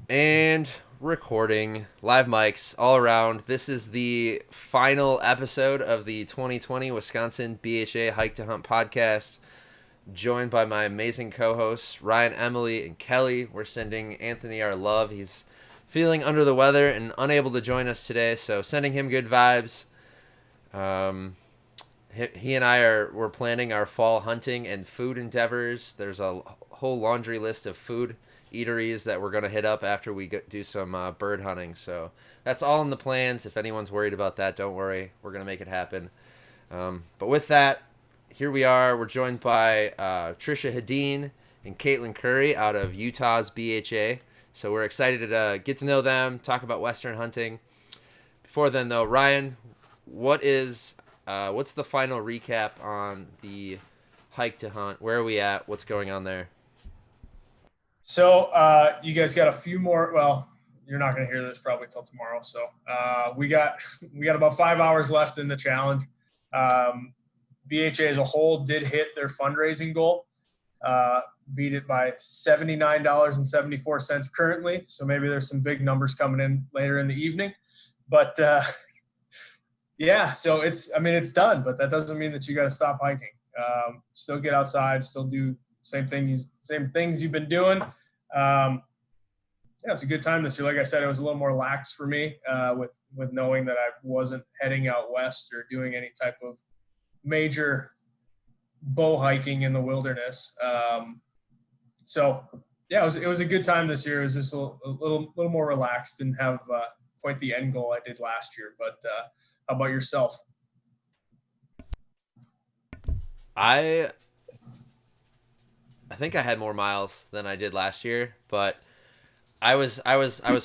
And recording, live mics all around. This is the final episode of the 2020 Wisconsin BHA Hike to Hunt podcast. Joined by my amazing co-hosts Ryan, Emily, and Kelly. We're sending Anthony our love. He's feeling under the weather and unable to join us today, so sending him good vibes. He and we're planning our fall hunting and food endeavors. There's a whole laundry list of food eateries that we're going to hit up after we do some bird hunting. So that's all in the plans. If anyone's worried about that, don't worry. We're going to make it happen. But with that, here we are. We're joined by Trisha Hedin and Caitlin Curry out of Utah's BHA. So we're excited to get to know them, talk about Western hunting. Before then, though, Ryan, what's the final recap on the hike to hunt? Where are we at? What's going on there? So you guys got a few more. Well, you're not going to hear this probably till tomorrow. So we got about 5 hours left in the challenge. BHA as a whole did hit their fundraising goal, beat it by $79.74 currently. So maybe there's some big numbers coming in later in the evening. But yeah, so it's done, but that doesn't mean that you got to stop hiking. Still get outside, still do same things you've been doing. Yeah, it's a good time this year. Like I said, it was a little more lax for me with knowing that I wasn't heading out west or doing any type of major bow hiking in the wilderness. So yeah, it was a good time this year. It was just a little more relaxed, didn't have quite the end goal I did last year. But how about yourself? I think I had more miles than I did last year, but I was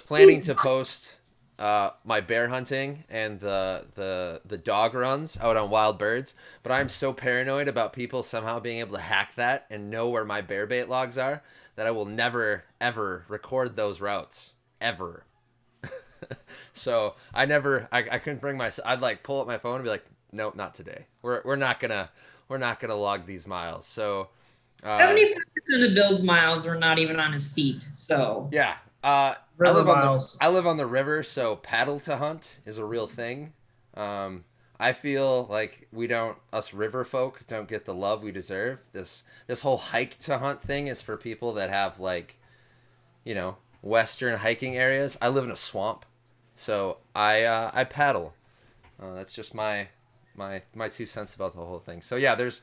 planning to post my bear hunting and the dog runs out on wild birds, but I'm so paranoid about people somehow being able to hack that and know where my bear bait logs are that I will never ever record those routes ever. So I couldn't bring myself. I'd like pull up my phone and be like, nope, not today. We're not gonna log these miles. So 75% of Bill's miles were not even on his feet. So yeah, River miles. I live on the river, so paddle to hunt is a real thing. I feel like us river folk don't get the love we deserve. This whole hike to hunt thing is for people that have western hiking areas. I live in a swamp, so I paddle. That's just my 2 cents about the whole thing. So yeah, there's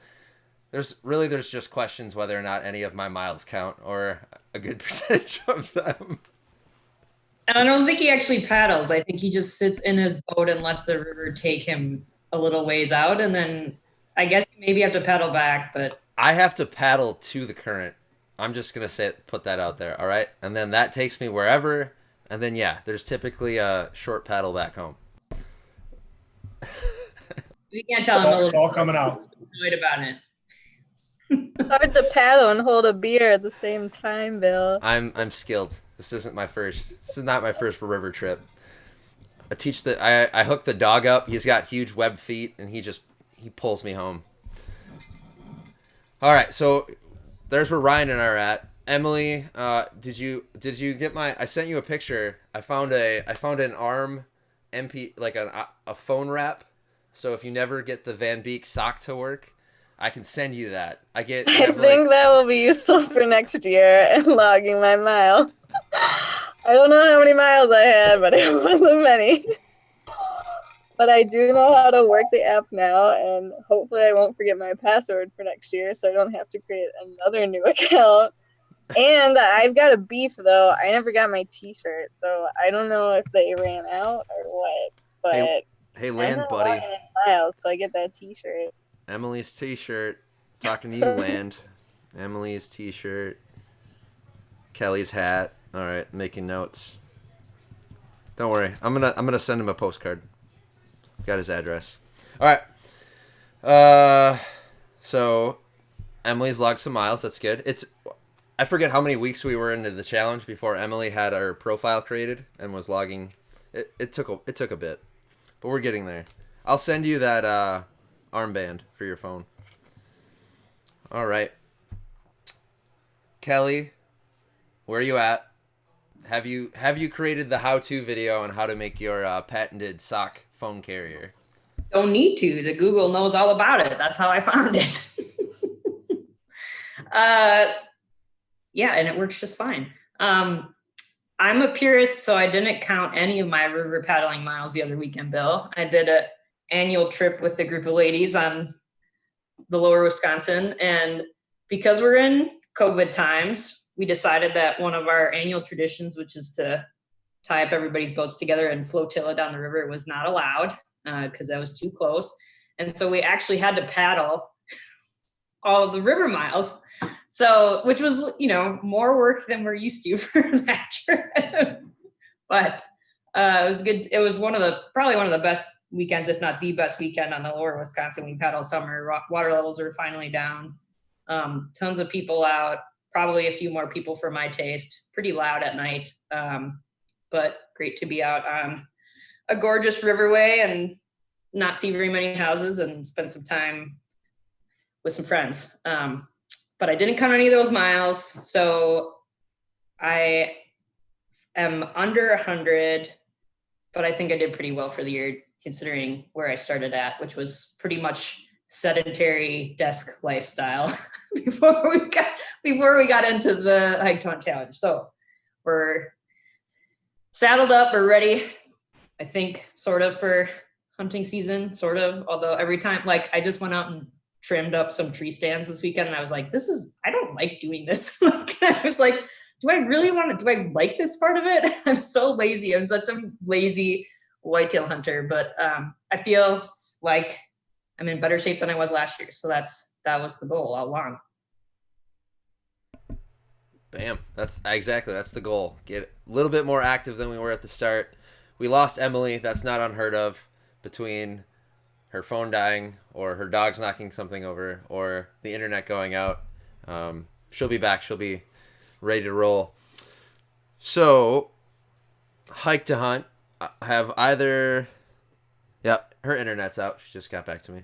just questions whether or not any of my miles count or a good percentage of them. and I don't think he actually paddles. I think he just sits in his boat and lets the river take him a little ways out, and then I guess you maybe have to paddle back. But I have to paddle to the current. I'm just gonna put that out there, all right? And then that takes me wherever, and then yeah, there's typically a short paddle back home. we can't tell him. It's all coming out. Annoyed about it. Hard to paddle and hold a beer at the same time, Bill. I'm skilled. This is not my first river trip. I hook the dog up. He's got huge web feet, and he pulls me home. All right, so there's where Ryan and I are at. Emily, did you get I sent you a picture. I found an arm MP, like a phone wrap. So if you never get the Van Beek sock to work, I can send you that. I think that will be useful for next year and logging my mile. I don't know how many miles I had, but it wasn't many. But I do know how to work the app now, and hopefully I won't forget my password for next year, so I don't have to create another new account. And I've got a beef, though. I never got my t-shirt, so I don't know if they ran out or what. But hey Land, buddy. Miles, so I get that t-shirt. Emily's t-shirt. Talking to you, Land. Emily's t-shirt. Kelly's hat. All right, making notes. Don't worry. I'm gonna send him a postcard. Got his address. All right. So Emily's logged some miles. That's good. I forget how many weeks we were into the challenge before Emily had our profile created and was logging. It took a bit, but we're getting there. I'll send you that armband for your phone. All right. Kelly, where are you at? Have you created the how-to video on how to make your patented sock phone carrier? Don't need to. The Google knows all about it. That's how I found it. Yeah, and it works just fine. I'm a purist, so I didn't count any of my river paddling miles the other weekend, Bill. I did an annual trip with a group of ladies on the lower Wisconsin. And because we're in COVID times, we decided that one of our annual traditions, which is to tie up everybody's boats together and flotilla down the river, was not allowed because that was too close. And so we actually had to paddle all of the river miles. So, which was, more work than we're used to for that trip. But it was good. It was probably one of the best weekends, if not the best weekend on the lower Wisconsin we've had all summer. Water levels are finally down. Tons of people out, probably a few more people for my taste. Pretty loud at night, but great to be out on a gorgeous riverway and not see very many houses and spend some time with some friends. But I didn't count any of those miles. So I am under 100, but I think I did pretty well for the year considering where I started at, which was pretty much sedentary desk lifestyle before we got into the Hike to Hunt challenge. So we're saddled up, we're ready, I think, sort of for hunting season, sort of, although every time, like, I just went out and trimmed up some tree stands this weekend and I was like, I don't like doing this. I was like, do I like this part of it? I'm so lazy. I'm such a lazy whitetail hunter, but I feel like I'm in better shape than I was last year. So that was the goal all along. Bam. That's the goal. Get a little bit more active than we were at the start. We lost Emily. That's not unheard of, between her phone dying or her dog's knocking something over or the internet going out. She'll be back. She'll be ready to roll. So, Hike to Hunt. Have either... Yep, her internet's out. She just got back to me.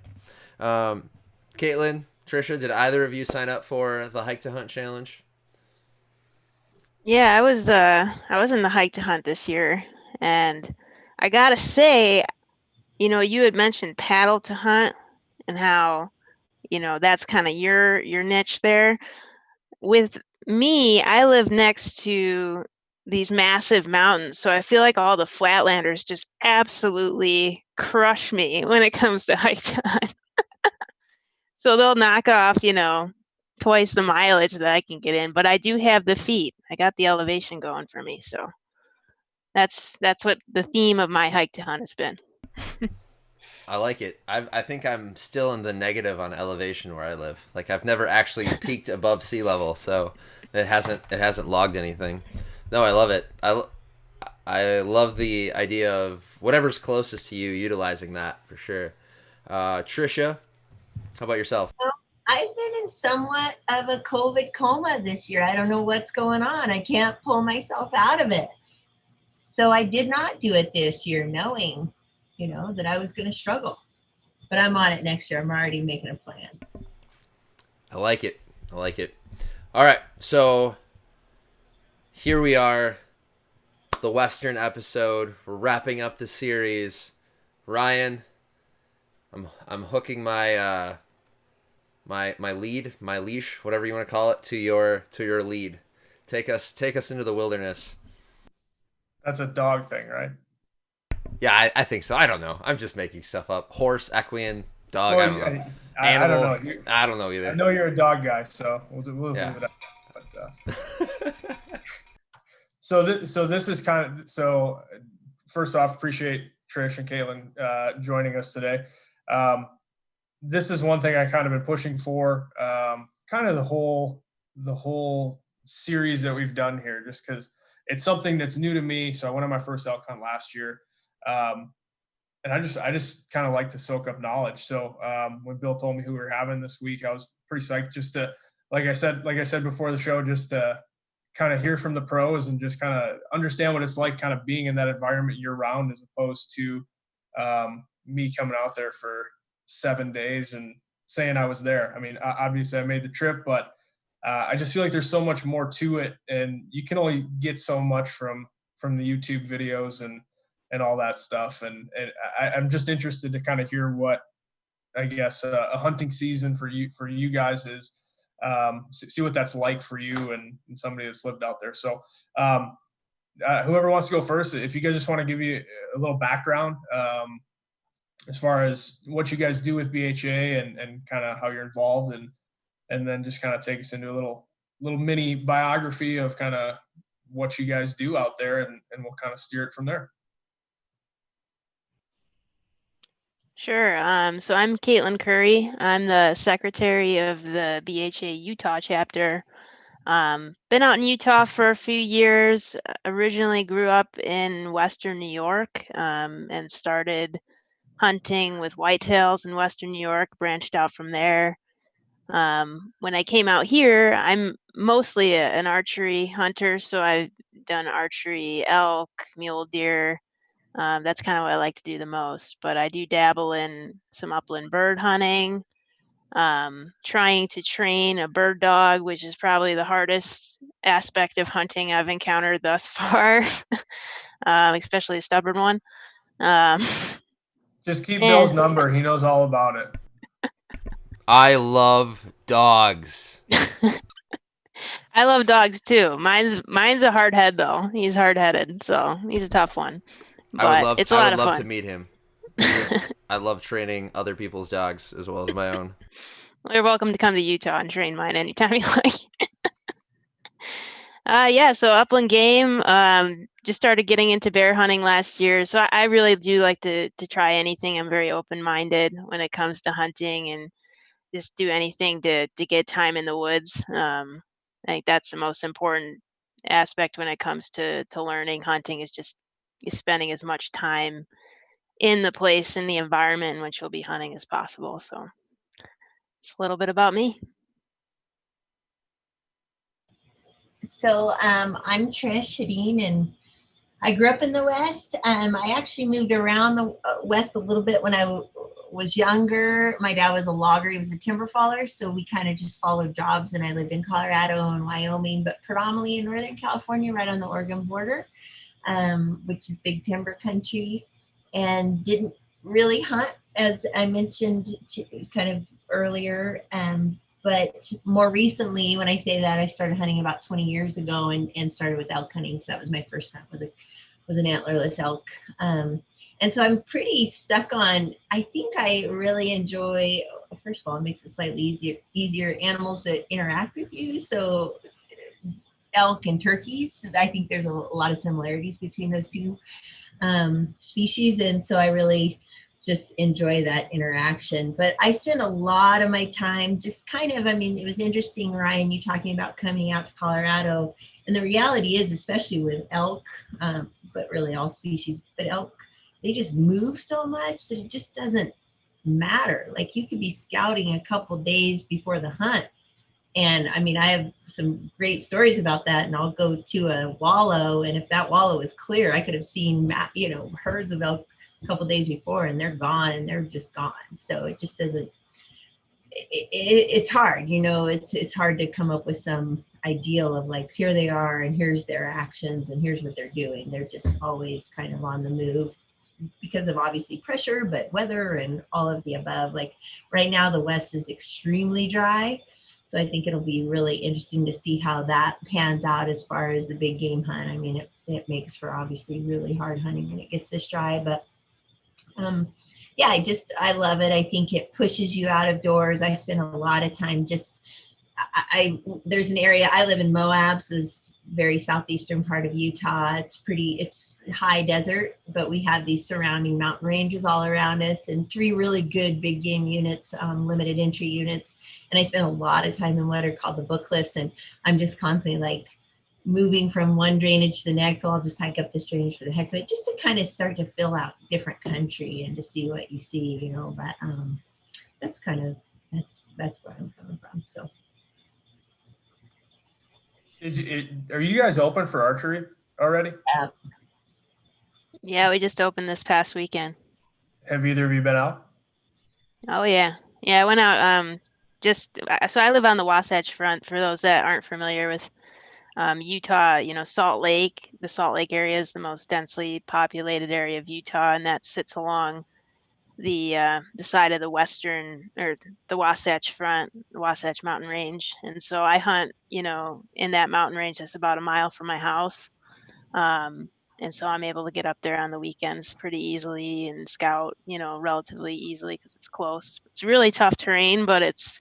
Caitlin, Trisha, did either of you sign up for the Hike to Hunt challenge? Yeah, I was in the Hike to Hunt this year, and I gotta say, you had mentioned paddle to hunt and how, that's kind of your niche there. With me, I live next to these massive mountains, so I feel like all the flatlanders just absolutely crush me when it comes to hike to hunt. So they'll knock off, twice the mileage that I can get in, but I do have the feet. I got the elevation going for me, so that's what the theme of my hike to hunt has been. I like it. I think I'm still in the negative on elevation where I live. Like, I've never actually peaked above sea level, so it hasn't logged anything. No, I love it. I love the idea of whatever's closest to you, utilizing that for sure. Trisha, how about yourself? I've been in somewhat of a COVID coma this year. I don't know what's going on. I can't pull myself out of it. So I did not do it this year, knowing, that I was going to struggle. But I'm on it next year. I'm already making a plan. I like it. All right, so here we are, the Western episode. We're wrapping up the series. Ryan, I'm hooking my my leash, whatever you want to call it, to your lead. Take us into the wilderness. That's a dog thing, right? Yeah, I think so. I don't know. I'm just making stuff up. Horse, equine, dog. Well, I don't know. I Animal. don't know. I don't know either. I know you're a dog guy, so we'll leave it at that. But, so this is kind of, so first off, appreciate Trish and Caitlin joining us today. This is one thing I kind of been pushing for, kind of the whole series that we've done here, just because it's something that's new to me. So I went on my first elk hunt last year. And I just kind of like to soak up knowledge. So when Bill told me who we were having this week, I was pretty psyched just to, like I said before the show, just to kind of hear from the pros and just kind of understand what it's like kind of being in that environment year round, as opposed to me coming out there for 7 days and saying I was there. I mean, obviously I made the trip, but I just feel like there's so much more to it, and you can only get so much from the YouTube videos and all that stuff. And I'm just interested to kind of hear what, I guess, a hunting season for you guys is. See what that's like for you and somebody that's lived out there. So whoever wants to go first, if you guys just want to give you a little background as far as what you guys do with BHA and kind of how you're involved, and then just kind of take us into a little mini biography of kind of what you guys do out there, and we'll kind of steer it from there. Sure. So I'm Caitlin Curry. I'm the secretary of the BHA Utah chapter. Been out in Utah for a few years. Originally grew up in Western New York, and started hunting with whitetails in Western New York, branched out from there. When I came out here, I'm mostly an archery hunter. So I've done archery, elk, mule deer. That's kind of what I like to do the most, but I do dabble in some upland bird hunting, trying to train a bird dog, which is probably the hardest aspect of hunting I've encountered thus far, especially a stubborn one. Just keep Bill's number. He knows all about it. I love dogs. I love dogs too. Mine's a hard head though. He's hard headed, so he's a tough one. But it's a lot of fun. I would love to meet him. I love training other people's dogs as well as my own. Well, you're welcome to come to Utah and train mine anytime you like. Yeah, so upland game. Just started getting into bear hunting last year, so I really do like to try anything. I'm very open-minded when it comes to hunting, and just do anything to get time in the woods. I think that's the most important aspect when it comes to learning hunting, is just spending as much time in the place, in the environment in which you'll be hunting as possible. So it's a little bit about me. So I'm Trish Hedin, and I grew up in the West. I actually moved around the West a little bit when I was younger. My dad was a logger. He was a timber faller. So we kind of just followed jobs, and I lived in Colorado and Wyoming, but predominantly in Northern California, right on the Oregon border, which is big timber country, and didn't really hunt, as I mentioned kind of earlier. But more recently, when I say that, I started hunting about 20 years ago, and started with elk hunting. So that was my first hunt, was an antlerless elk. And so I'm pretty stuck on, I think I really enjoy, first of all, it makes it slightly easier animals that interact with you. So elk and turkeys, I think there's a lot of similarities between those two species. And so I really just enjoy that interaction. But I spend a lot of my time just kind of, it was interesting, Ryan, you talking about coming out to Colorado. And the reality is, especially with elk, but really all species, but elk, they just move so much that it just doesn't matter. Like, you could be scouting a couple days before the hunt. And I have some great stories about that, and I'll go to a wallow, and if that wallow is clear, I could have seen, herds of elk a couple days before, and they're gone, and they're just gone. So it just doesn't, it's hard, it's hard to come up with some ideal of like, here they are, and here's their actions, and here's what they're doing. They're just always kind of on the move because of obviously pressure, but weather and all of the above. Like right now, the West is extremely dry. So I think it'll be really interesting to see how that pans out as far as the big game hunt. It makes for obviously really hard hunting when it gets this dry, but I love it. I think it pushes you out of doors. I spend a lot of time there's an area, I live in Moab, so this very southeastern part of Utah. It's high desert, but we have these surrounding mountain ranges all around us, and 3 really good big game units, limited entry units. And I spend a lot of time in what are called the book cliffs, and I'm just constantly like moving from one drainage to the next. So I'll just hike up this drainage for the heck of it, just to kind of start to fill out different country and to see what you see, but that's where I'm coming from. So. Are you guys open for archery already? Yeah, we just opened this past weekend. Have either of you been out? Oh yeah. Yeah, I went out so I live on the Wasatch Front. For those that aren't familiar with Utah, Salt Lake, the Salt Lake area is the most densely populated area of Utah, and that sits along the side of the western, or the Wasatch Front, the Wasatch Mountain Range. And so I hunt, in that mountain range that's about a mile from my house. And so I'm able to get up there on the weekends pretty easily and scout, relatively easily because it's close. It's really tough terrain, but it's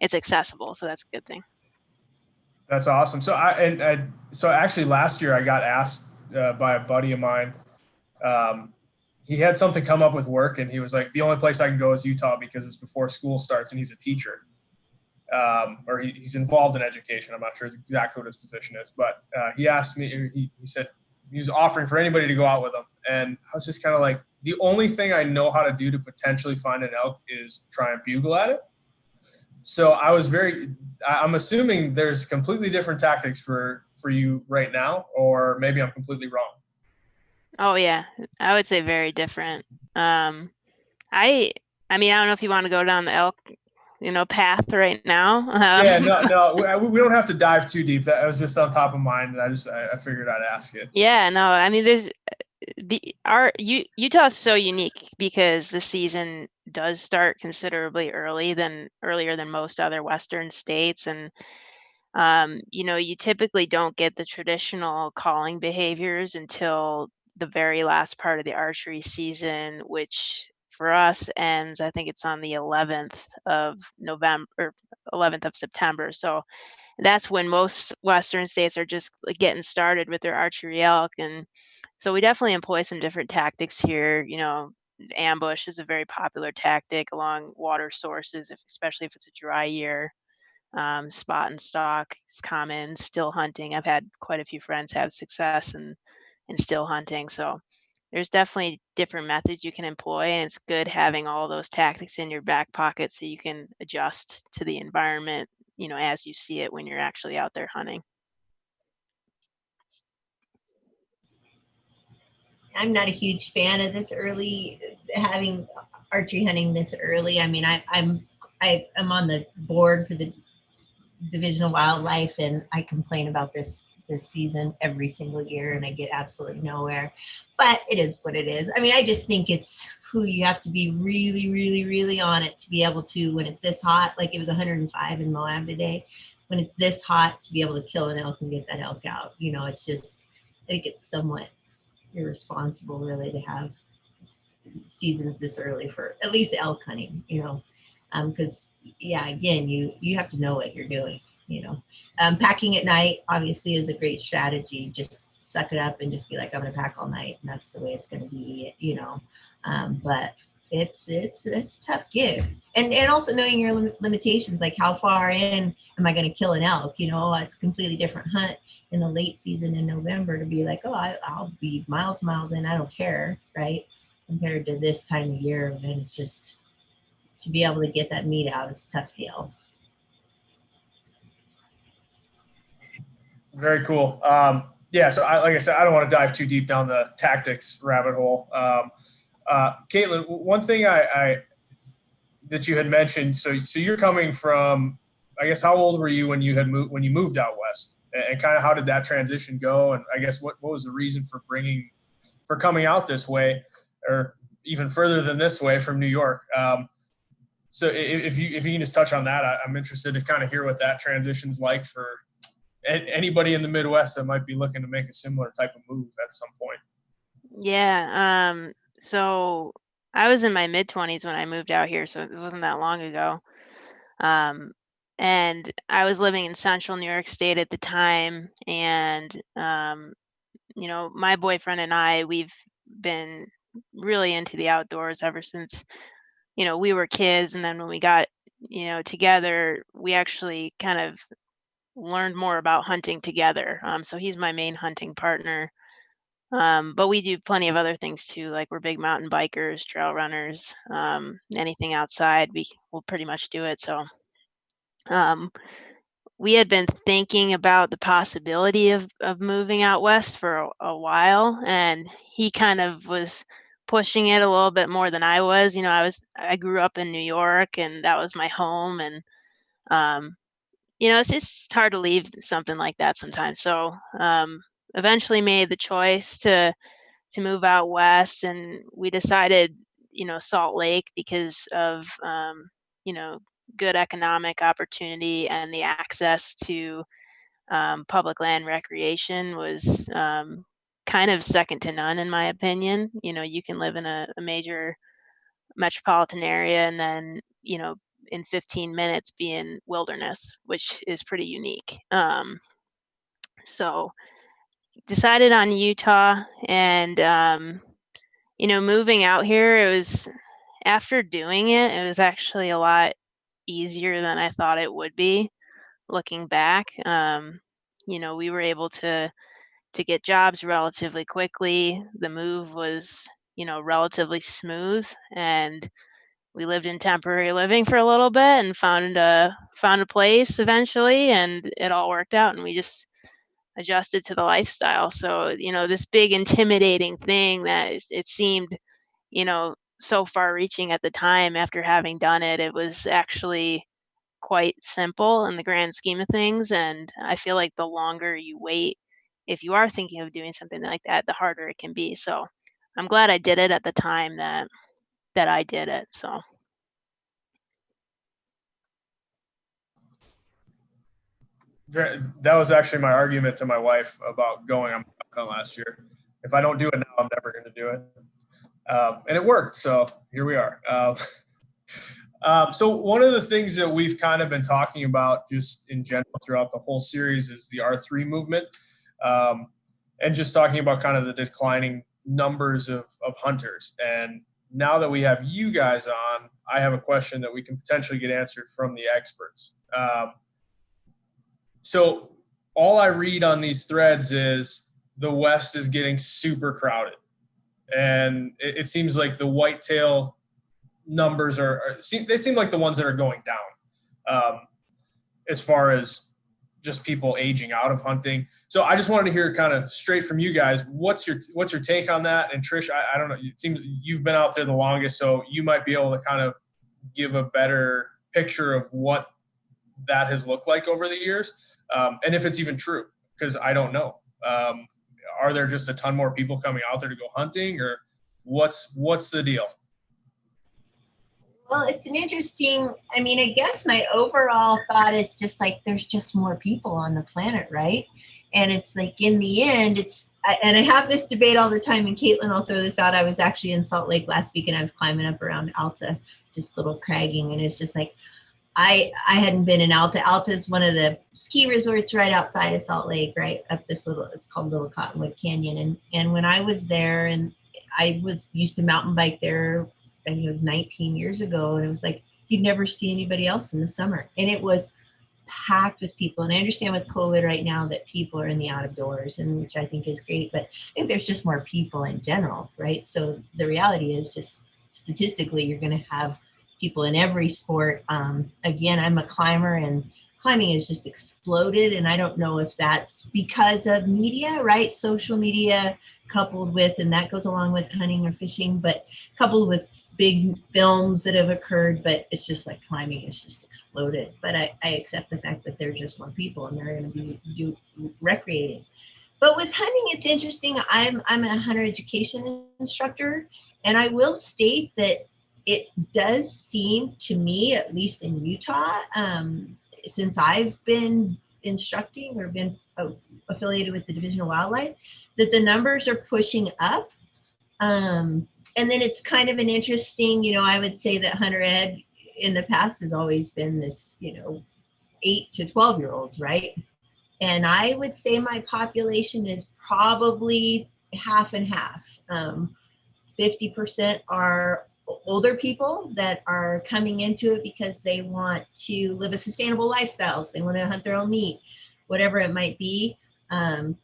accessible, so that's a good thing. That's awesome. So so actually last year I got asked by a buddy of mine. He had something come up with work, and he was like, the only place I can go is Utah because it's before school starts, and he's a teacher. Or he's involved in education. I'm not sure exactly what his position is, but he asked me, he said he was offering for anybody to go out with him. And I was just kind of like, the only thing I know how to do to potentially find an elk is try and bugle at it. So I'm assuming there's completely different tactics for you right now, or maybe I'm completely wrong. Oh yeah, I would say very different. I mean, I don't know if you want to go down the elk, path right now. Yeah, no, we don't have to dive too deep. That was just on top of mind, and I figured I'd ask it. Yeah, no, I mean, Utah is so unique because the season does start considerably earlier than most other Western states, and you typically don't get the traditional calling behaviors until the very last part of the archery season, which for us ends, I think it's on the 11th of November or 11th of September. So that's when most Western states are just getting started with their archery elk. And so we definitely employ some different tactics here. Ambush is a very popular tactic along water sources, especially if it's a dry year. Spot and stalk is common. Still hunting, I've had quite a few friends have success in still hunting. So there's definitely different methods you can employ, and it's good having all those tactics in your back pocket so you can adjust to the environment, as you see it when you're actually out there hunting. I'm not a huge fan of this early, having archery hunting this early. I mean, I'm on the board for the Division of Wildlife, and I complain about this season every single year, and I get absolutely nowhere. But it is what it is. I mean, I just think it's who you have to be really, really, really on it to be able to, when it's this hot, like it was 105 in Moab today, when it's this hot, to be able to kill an elk and get that elk out. It's just, I think it's somewhat irresponsible really to have seasons this early for at least elk hunting, because again, you have to know what you're doing. Packing at night obviously is a great strategy. Just suck it up and just be like, I'm gonna pack all night, and that's the way it's gonna be. But it's a tough gig, and also knowing your limitations, like how far in am I gonna kill an elk? It's a completely different hunt in the late season in November to be like, oh, I'll be miles in, I don't care, right? Compared to this time of year, and it's just, to be able to get that meat out is a tough deal. Very cool. So like I said, I don't want to dive too deep down the tactics rabbit hole. Caitlin, one thing that you had mentioned, so you're coming from, I guess, how old were you when you moved out west, and kind of how did that transition go? And I guess what was the reason for coming out this way, or even further than this way from New York? So if you can just touch on that, I'm interested to kind of hear what that transition's like for anybody in the Midwest that might be looking to make a similar type of move at some point. Yeah. So I was in my mid-20s when I moved out here, so it wasn't that long ago. And I was living in central New York State at the time. And, my boyfriend and I, we've been really into the outdoors ever since, we were kids. And then when we got, together, we actually kind of learned more about hunting together. So he's my main hunting partner. But we do plenty of other things too, like we're big mountain bikers, trail runners, anything outside, we'll pretty much do it. So we had been thinking about the possibility of moving out west for a while, and he kind of was pushing it a little bit more than I was. I grew up in New York, and that was my home, and It's just hard to leave something like that sometimes. So eventually made the choice to move out west, and we decided, Salt Lake because of, good economic opportunity, and the access to public land recreation was kind of second to none, in my opinion. You can live in a major metropolitan area and then, in 15 minutes be in wilderness, which is pretty unique. So decided on Utah, and, moving out here, after doing it, it was actually a lot easier than I thought it would be. Looking back, we were able to get jobs relatively quickly. The move was, relatively smooth, and we lived in temporary living for a little bit and found a place eventually, and it all worked out, and we just adjusted to the lifestyle. So, this big intimidating thing it seemed, so far reaching at the time, after having done it, it was actually quite simple in the grand scheme of things. And I feel like the longer you wait, if you are thinking of doing something like that, the harder it can be. So I'm glad I did it at the time that I did it. So That was actually my argument to my wife about going on last year. If I don't do it now, I'm never going to do it. And it worked. So here we are. So one of the things that we've kind of been talking about just in general throughout the whole series is the R3 movement, and just talking about kind of the declining numbers of hunters. And now that we have you guys on, I have a question that we can potentially get answered from the experts. So all I read on these threads is the West is getting super crowded. And it seems like the whitetail numbers they seem like the ones that are going down, as far as just people aging out of hunting. So I just wanted to hear kind of straight from you guys, what's your take on that? And Trish, I don't know, it seems you've been out there the longest, so you might be able to kind of give a better picture of what that has looked like over the years, and if it's even true, because I don't know. Are there just a ton more people coming out there to go hunting, or what's the deal? Well, it's an interesting, I guess my overall thought is just like there's just more people on the planet, right? And it's like in the end, and I have this debate all the time, and Caitlin, I'll throw this out. I was actually in Salt Lake last week, and I was climbing up around Alta, just little cragging, and it's just like, I hadn't been in Alta. Alta is one of the ski resorts right outside of Salt Lake, right up this it's called Little Cottonwood Canyon. And when I was there, and I used to mountain bike there, I think it was 19 years ago, and it was like you'd never see anybody else in the summer, and it was packed with people. And I understand with COVID right now that people are in the out of doors, and which I think is great, but I think there's just more people in general, right? So the reality is just statistically you're going to have people in every sport. Again, I'm a climber, and climbing has just exploded, and I don't know if that's because of media, right? Social media coupled with, and that goes along with hunting or fishing, but coupled with big films that have occurred, but it's just like climbing has just exploded. But I accept the fact that there's just more people, and they're going to be recreating. But with hunting, it's interesting. I'm a hunter education instructor, and I will state that it does seem to me, at least in Utah, since I've been instructing or been affiliated with the Division of Wildlife, that the numbers are pushing up. And then it's kind of an interesting, I would say that hunter ed in the past has always been this, 8 to 12-year-olds, right? And I would say my population is probably half and half. 50% are older people that are coming into it because they want to live a sustainable lifestyle. So they want to hunt their own meat, whatever it might be.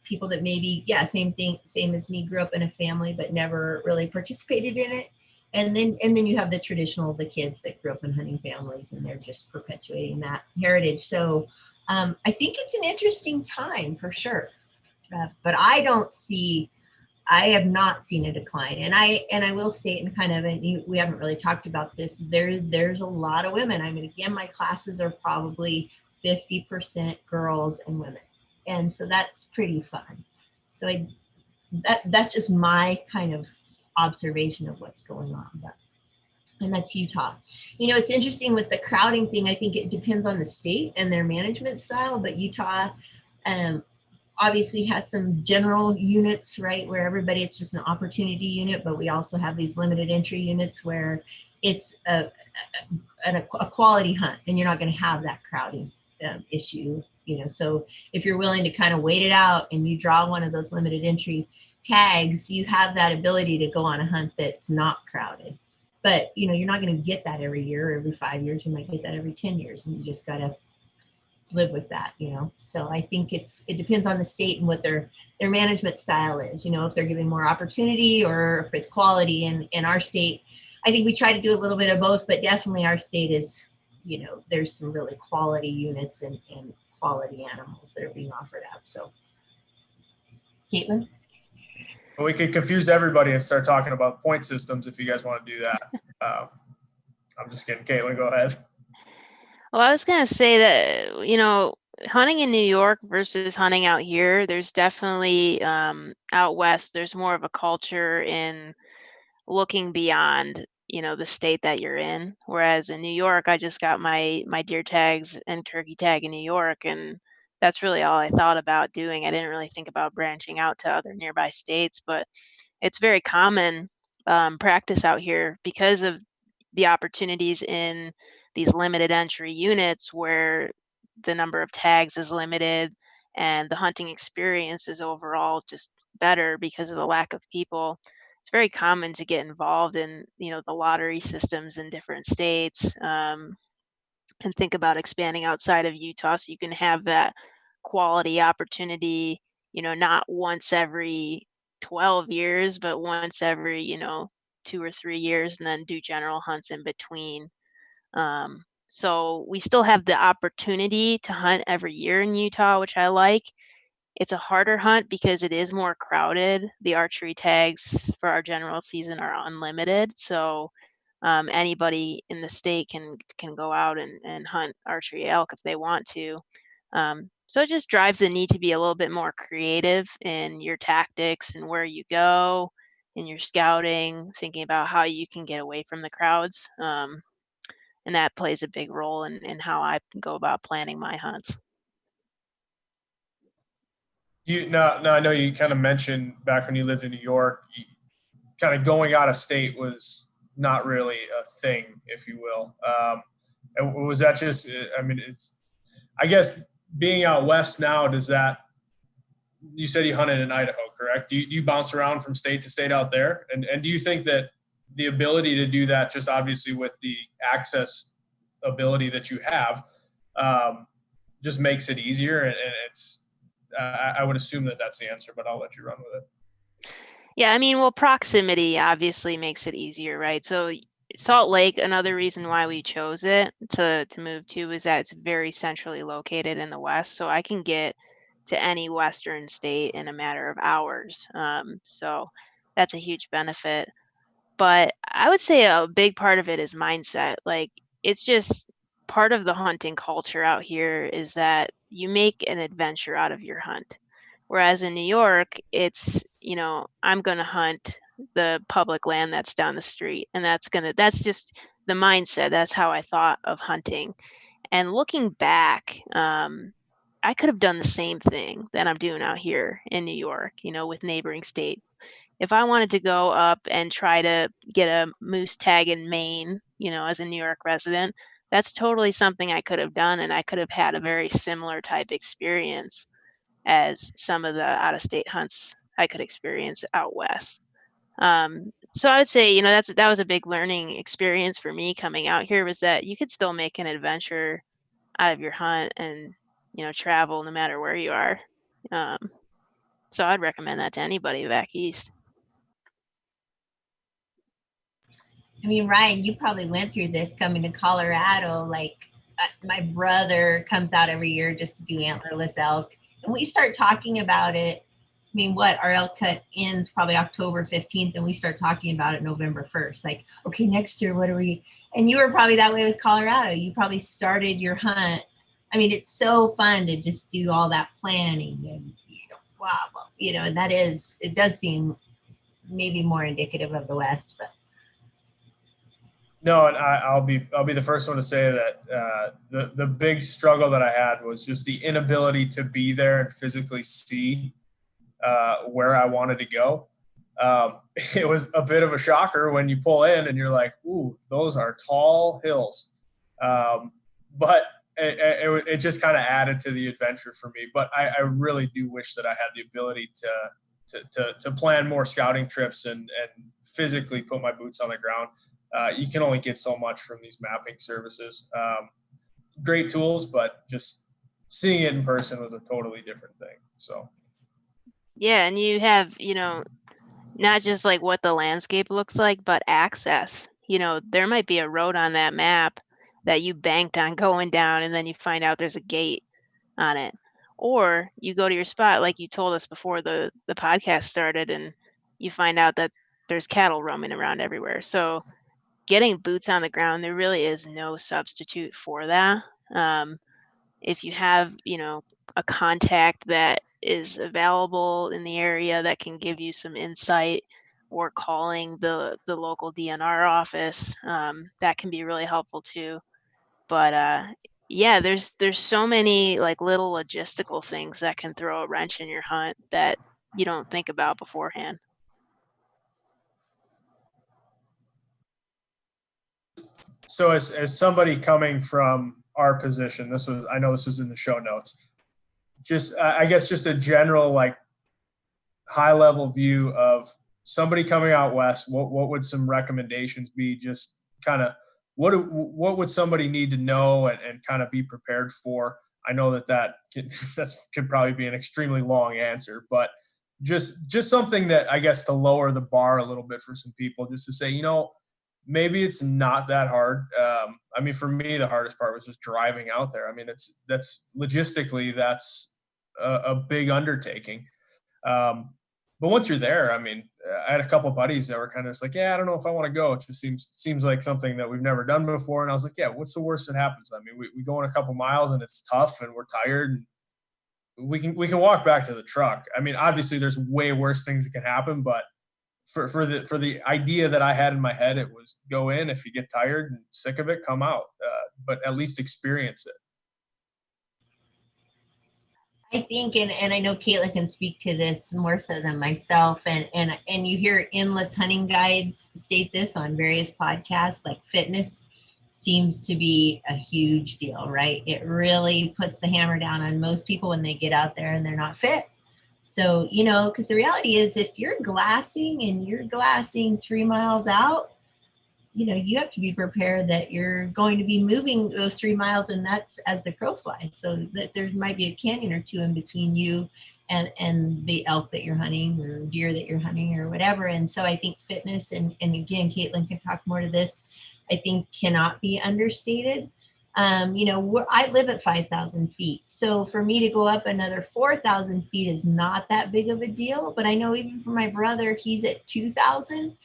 People that maybe, same as me, grew up in a family but never really participated in it. And then you have the kids that grew up in hunting families, and they're just perpetuating that heritage. So I think it's an interesting time for sure. But I don't see I have not seen a decline. And I will state, and kind of, and we haven't really talked about this, there's a lot of women. I mean, again, my classes are probably 50% girls and women. And so that's pretty fun. So that's just my kind of observation of what's going on. And that's Utah. You know, it's interesting with the crowding thing. I think it depends on the state and their management style, but Utah obviously has some general units, right, where everybody, it's just an opportunity unit, but we also have these limited entry units where it's a quality hunt, and you're not going to have that crowding issue, you know. So if you're willing to kind of wait it out and you draw one of those limited entry tags, you have that ability to go on a hunt that's not crowded. But, you know, you're not going to get that every year or every 5 years. You might get that every 10 years, and you just got to live with that, you know. So I think it depends on the state and what their management style is, you know, if they're giving more opportunity or if it's quality. And in our state, I think we try to do a little bit of both, but definitely our state is, you know, there's some really quality units and quality animals that are being offered up. So, Caitlin? Well, we could confuse everybody and start talking about point systems if you guys want to do that. I'm just kidding. Caitlin, go ahead. Well, I was going to say that, you know, hunting in New York versus hunting out here, there's definitely out west, there's more of a culture in looking beyond, you know, the state that you're in. Whereas in New York, I just got my deer tags and turkey tag in New York, and that's really all I thought about doing. I didn't really think about branching out to other nearby states, but it's very common practice out here because of the opportunities in these limited entry units where the number of tags is limited and the hunting experience is overall just better because of the lack of people. It's very common to get involved in, you know, the lottery systems in different states, and think about expanding outside of Utah so you can have that quality opportunity, you know, not once every 12 years, but once every, you know, 2 or 3 years, and then do general hunts in between. So we still have the opportunity to hunt every year in Utah, which I like. It's a harder hunt because it is more crowded. The archery tags for our general season are unlimited, so anybody in the state can go out and hunt archery elk if they want to. So it just drives the need to be a little bit more creative in your tactics and where you go in your scouting, thinking about how you can get away from the crowds. And that plays a big role in how I go about planning my hunts. I know you kind of mentioned back when you lived in New York, kind of going out of state was not really a thing, if you will. And was that just, I mean, I guess being out west now, you said you hunted in Idaho, correct? Do you bounce around from state to state out there? And do you think that the ability to do that, just obviously with the access ability that you have, just makes it easier? And it's, I would assume that that's the answer, but I'll let you run with it. Yeah, I mean, well, proximity obviously makes it easier, right? So Salt Lake, another reason why we chose it to move to is that it's very centrally located in the West. So I can get to any Western state in a matter of hours. So that's a huge benefit. But I would say a big part of it is mindset. Like, it's just part of the hunting culture out here is that you make an adventure out of your hunt. Whereas in New York, it's, you know, I'm going to hunt the public land that's down the street. And that's just the mindset. That's how I thought of hunting. And looking back, I could have done the same thing that I'm doing out here in New York, you know, with neighboring states. If I wanted to go up and try to get a moose tag in Maine, you know, as a New York resident, that's totally something I could have done. And I could have had a very similar type experience as some of the out-of-state hunts I could experience out west. So I would say, you know, that was a big learning experience for me coming out here, was that you could still make an adventure out of your hunt and, you know, travel no matter where you are. So I'd recommend that to anybody back east. I mean, Ryan, you probably went through this coming to Colorado. Like, my brother comes out every year just to do antlerless elk. And we start talking about it, mean, what, our elk cut ends probably October 15th and we start talking about it November 1st. Like, okay, next year, what are we, and you were probably that way with Colorado. You probably started your hunt. I mean, it's so fun to just do all that planning and, wow, and it does seem maybe more indicative of the West, but. No, and I'll be the first one to say that the big struggle that I had was just the inability to be there and physically see where I wanted to go. It was a bit of a shocker when you pull in and you're like, ooh, those are tall hills. But it just kind of added to the adventure for me. But I really do wish that I had the ability to plan more scouting trips and physically put my boots on the ground. You can only get so much from these mapping services. Great tools, but just seeing it in person was a totally different thing. So. Yeah, and you have, not just like what the landscape looks like, but access. There might be a road on that map that you banked on going down, and then you find out there's a gate on it. Or you go to your spot, like you told us before the podcast started, and you find out that there's cattle roaming around everywhere. So getting boots on the ground, there really is no substitute for that. If you have, a contact that is available in the area that can give you some insight, or calling the local DNR office, that can be really helpful too. But yeah, there's so many like little logistical things that can throw a wrench in your hunt that you don't think about beforehand. So as somebody coming from our position, I know this was in the show notes, just I guess just a general like high level view of somebody coming out west, what would some recommendations be? Just kind of what would somebody need to know and kind of be prepared for? I know that could probably be an extremely long answer, but just something that I guess to lower the bar a little bit for some people, just to say, maybe it's not that hard. I mean, for me, the hardest part was just driving out there. I mean, that's logistically, that's a big undertaking. But once you're there, I mean, I had a couple of buddies that were kind of just like, yeah, I don't know if I want to go. It just seems like something that we've never done before. And I was like, yeah, what's the worst that happens? I mean, we go in a couple miles and it's tough and we're tired. And we can walk back to the truck. I mean, obviously there's way worse things that can happen, but for the idea that I had in my head, it was go in, if you get tired and sick of it, come out, but at least experience it. I think, and I know Caitlin can speak to this more so than myself, and you hear endless hunting guides state this on various podcasts, like fitness seems to be a huge deal, right? It really puts the hammer down on most people when they get out there and they're not fit. So, because the reality is if you're glassing 3 miles out, you have to be prepared that you're going to be moving those 3 miles, and that's as the crow flies. So that there might be a canyon or two in between you and the elk that you're hunting or deer that you're hunting or whatever. And so I think fitness, and again, Caitlin can talk more to this, I think cannot be understated. I live at 5,000 feet. So for me to go up another 4,000 feet is not that big of a deal. But I know even for my brother, he's at 2,000.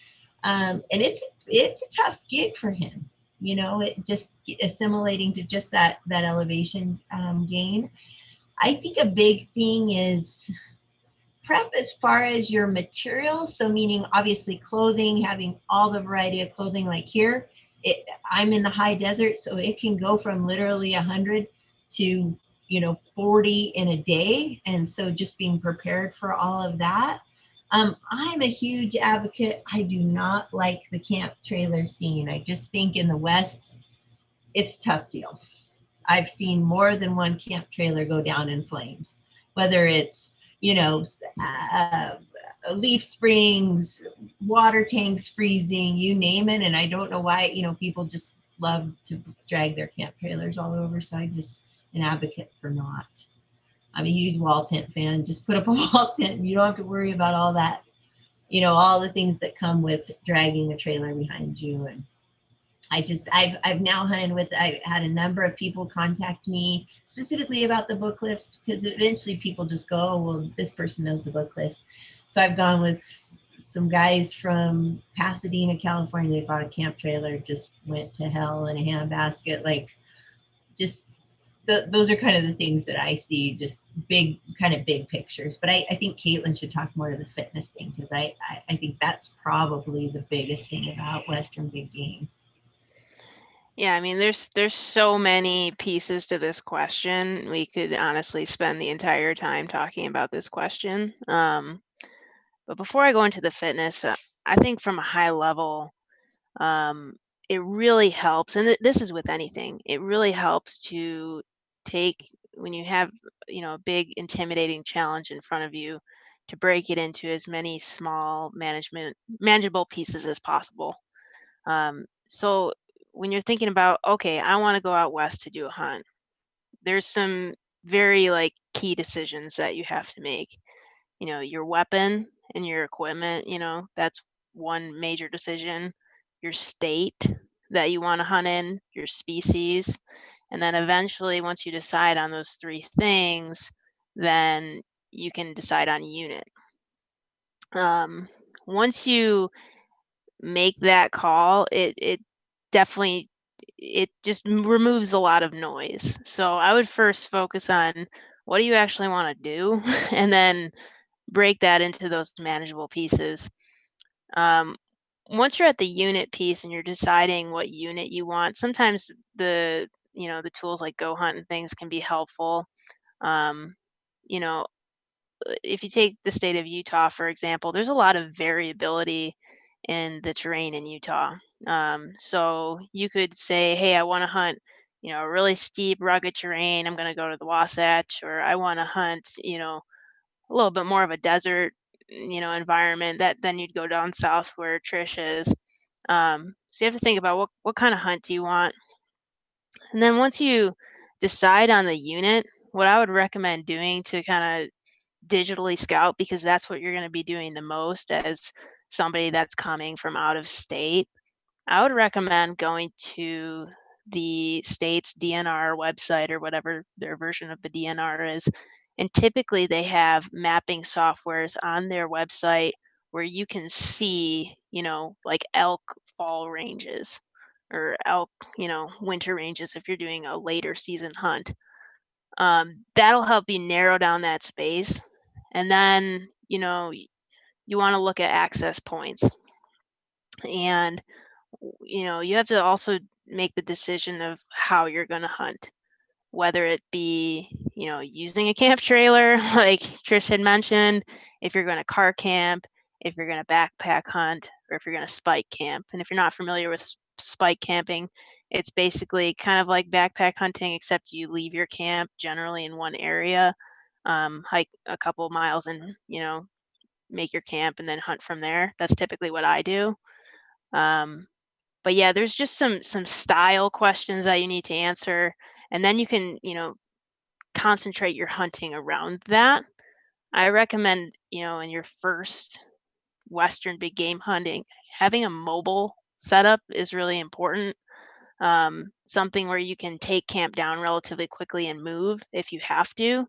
And it's a tough gig for him, it just assimilating to just that elevation gain. I think a big thing is prep as far as your materials. So meaning obviously clothing, having all the variety of clothing like here. I'm in the high desert, so it can go from literally 100 to 40 in a day. And so just being prepared for all of that. I'm a huge advocate. I do not like the camp trailer scene. I just think in the West, it's a tough deal. I've seen more than one camp trailer go down in flames, whether it's, leaf springs, water tanks freezing, you name it. And I don't know why, people just love to drag their camp trailers all over. So I'm just an advocate for not. I'm a huge wall tent fan. Just put up a wall tent. You don't have to worry about all that, all the things that come with dragging a trailer behind you. I've now hunted with, I had a number of people contact me specifically about the book cliffs, because eventually people just go, oh, well, this person knows the book cliffs. So I've gone with some guys from Pasadena, California. They bought a camp trailer, just went to hell in a handbasket. Like, just those are kind of the things that I see, just big pictures. But I think Caitlin should talk more to the fitness thing, because I think that's probably the biggest thing about Western big game. Yeah, I mean, there's so many pieces to this question. We could honestly spend the entire time talking about this question. But before I go into the fitness, I think from a high level, it really helps, and this is with anything. It really helps to take, when you have, a big intimidating challenge in front of you, to break it into as many small manageable pieces as possible. So when you're thinking about, okay, I want to go out west to do a hunt, there's some very key decisions that you have to make. Your weapon and your equipment, that's one major decision. Your state that you want to hunt in, your species, and then eventually, once you decide on those three things, then you can decide on unit. Once you make that call, it definitely, it just removes a lot of noise. So I would first focus on what do you actually want to do, and then break that into those manageable pieces. Once you're at the unit piece and you're deciding what unit you want, sometimes the tools like Go Hunt and things can be helpful. Um, you know, if you take the state of Utah, for example, there's a lot of variability in the terrain in Utah. So you could say, hey, I want to hunt, a really steep, rugged terrain. I'm going to go to the Wasatch, or I want to hunt, a little bit more of a desert, environment. That then you'd go down south where Trisha is. So you have to think about what kind of hunt do you want, and then once you decide on the unit, what I would recommend doing to kind of digitally scout, because that's what you're going to be doing the most as somebody that's coming from out of state, I would recommend going to the state's DNR website, or whatever their version of the DNR is. And typically they have mapping softwares on their website where you can see, like elk fall ranges, or elk, winter ranges if you're doing a later season hunt. That'll help you narrow down that space. And then, you want to look at access points. And, you have to also make the decision of how you're going to hunt, whether it be, using a camp trailer, like Trish had mentioned, if you're going to car camp, if you're going to backpack hunt, or if you're going to spike camp. And if you're not familiar with spike camping, it's basically kind of like backpack hunting, except you leave your camp generally in one area, hike a couple miles, and, make your camp and then hunt from there. That's typically what I do. But yeah, there's just some style questions that you need to answer, and then you can, concentrate your hunting around that. I recommend, in your first Western big game hunting, having a mobile setup is really important. Something where you can take camp down relatively quickly and move if you have to,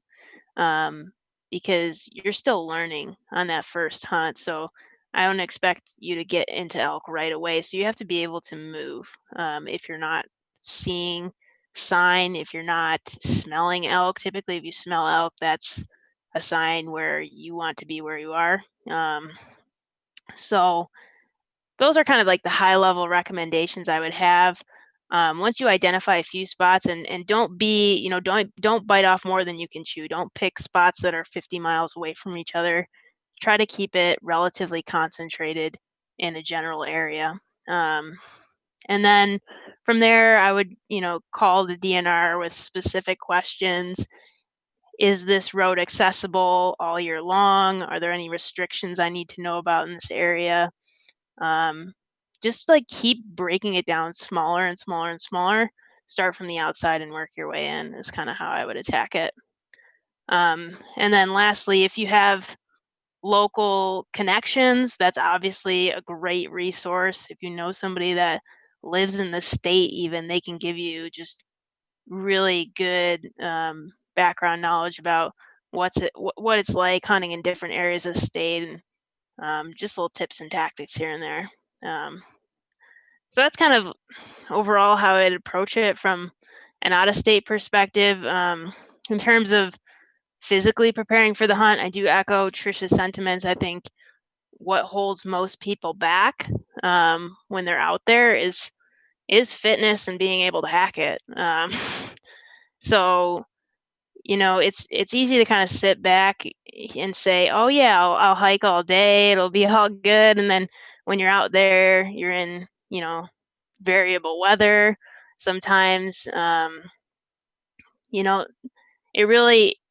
because you're still learning on that first hunt. So I don't expect you to get into elk right away. So you have to be able to move. If you're not seeing sign, if you're not smelling elk, typically if you smell elk, that's a sign where you want to be where you are. So those are kind of like the high level recommendations I would have. Once you identify a few spots, and don't be, don't bite off more than you can chew. Don't pick spots that are 50 miles away from each other. Try to keep it relatively concentrated in a general area. And then from there, I would, call the DNR with specific questions. Is this road accessible all year long? Are there any restrictions I need to know about in this area? Just keep breaking it down smaller and smaller and smaller. Start from the outside and work your way in is kind of how I would attack it. And then lastly, if you have local connections, that's obviously a great resource. If you know somebody that lives in the state, even, they can give you just really good background knowledge about what it's like hunting in different areas of the state, and just little tips and tactics here and there. So that's kind of overall how I'd approach it from an out-of-state perspective. In terms of physically preparing for the hunt, I do echo Trisha's sentiments. I think what holds most people back when they're out there is fitness and being able to hack it. So it's easy to kind of sit back and say, oh yeah, I'll hike all day, it'll be all good, and then when you're out there, you're in variable weather sometimes.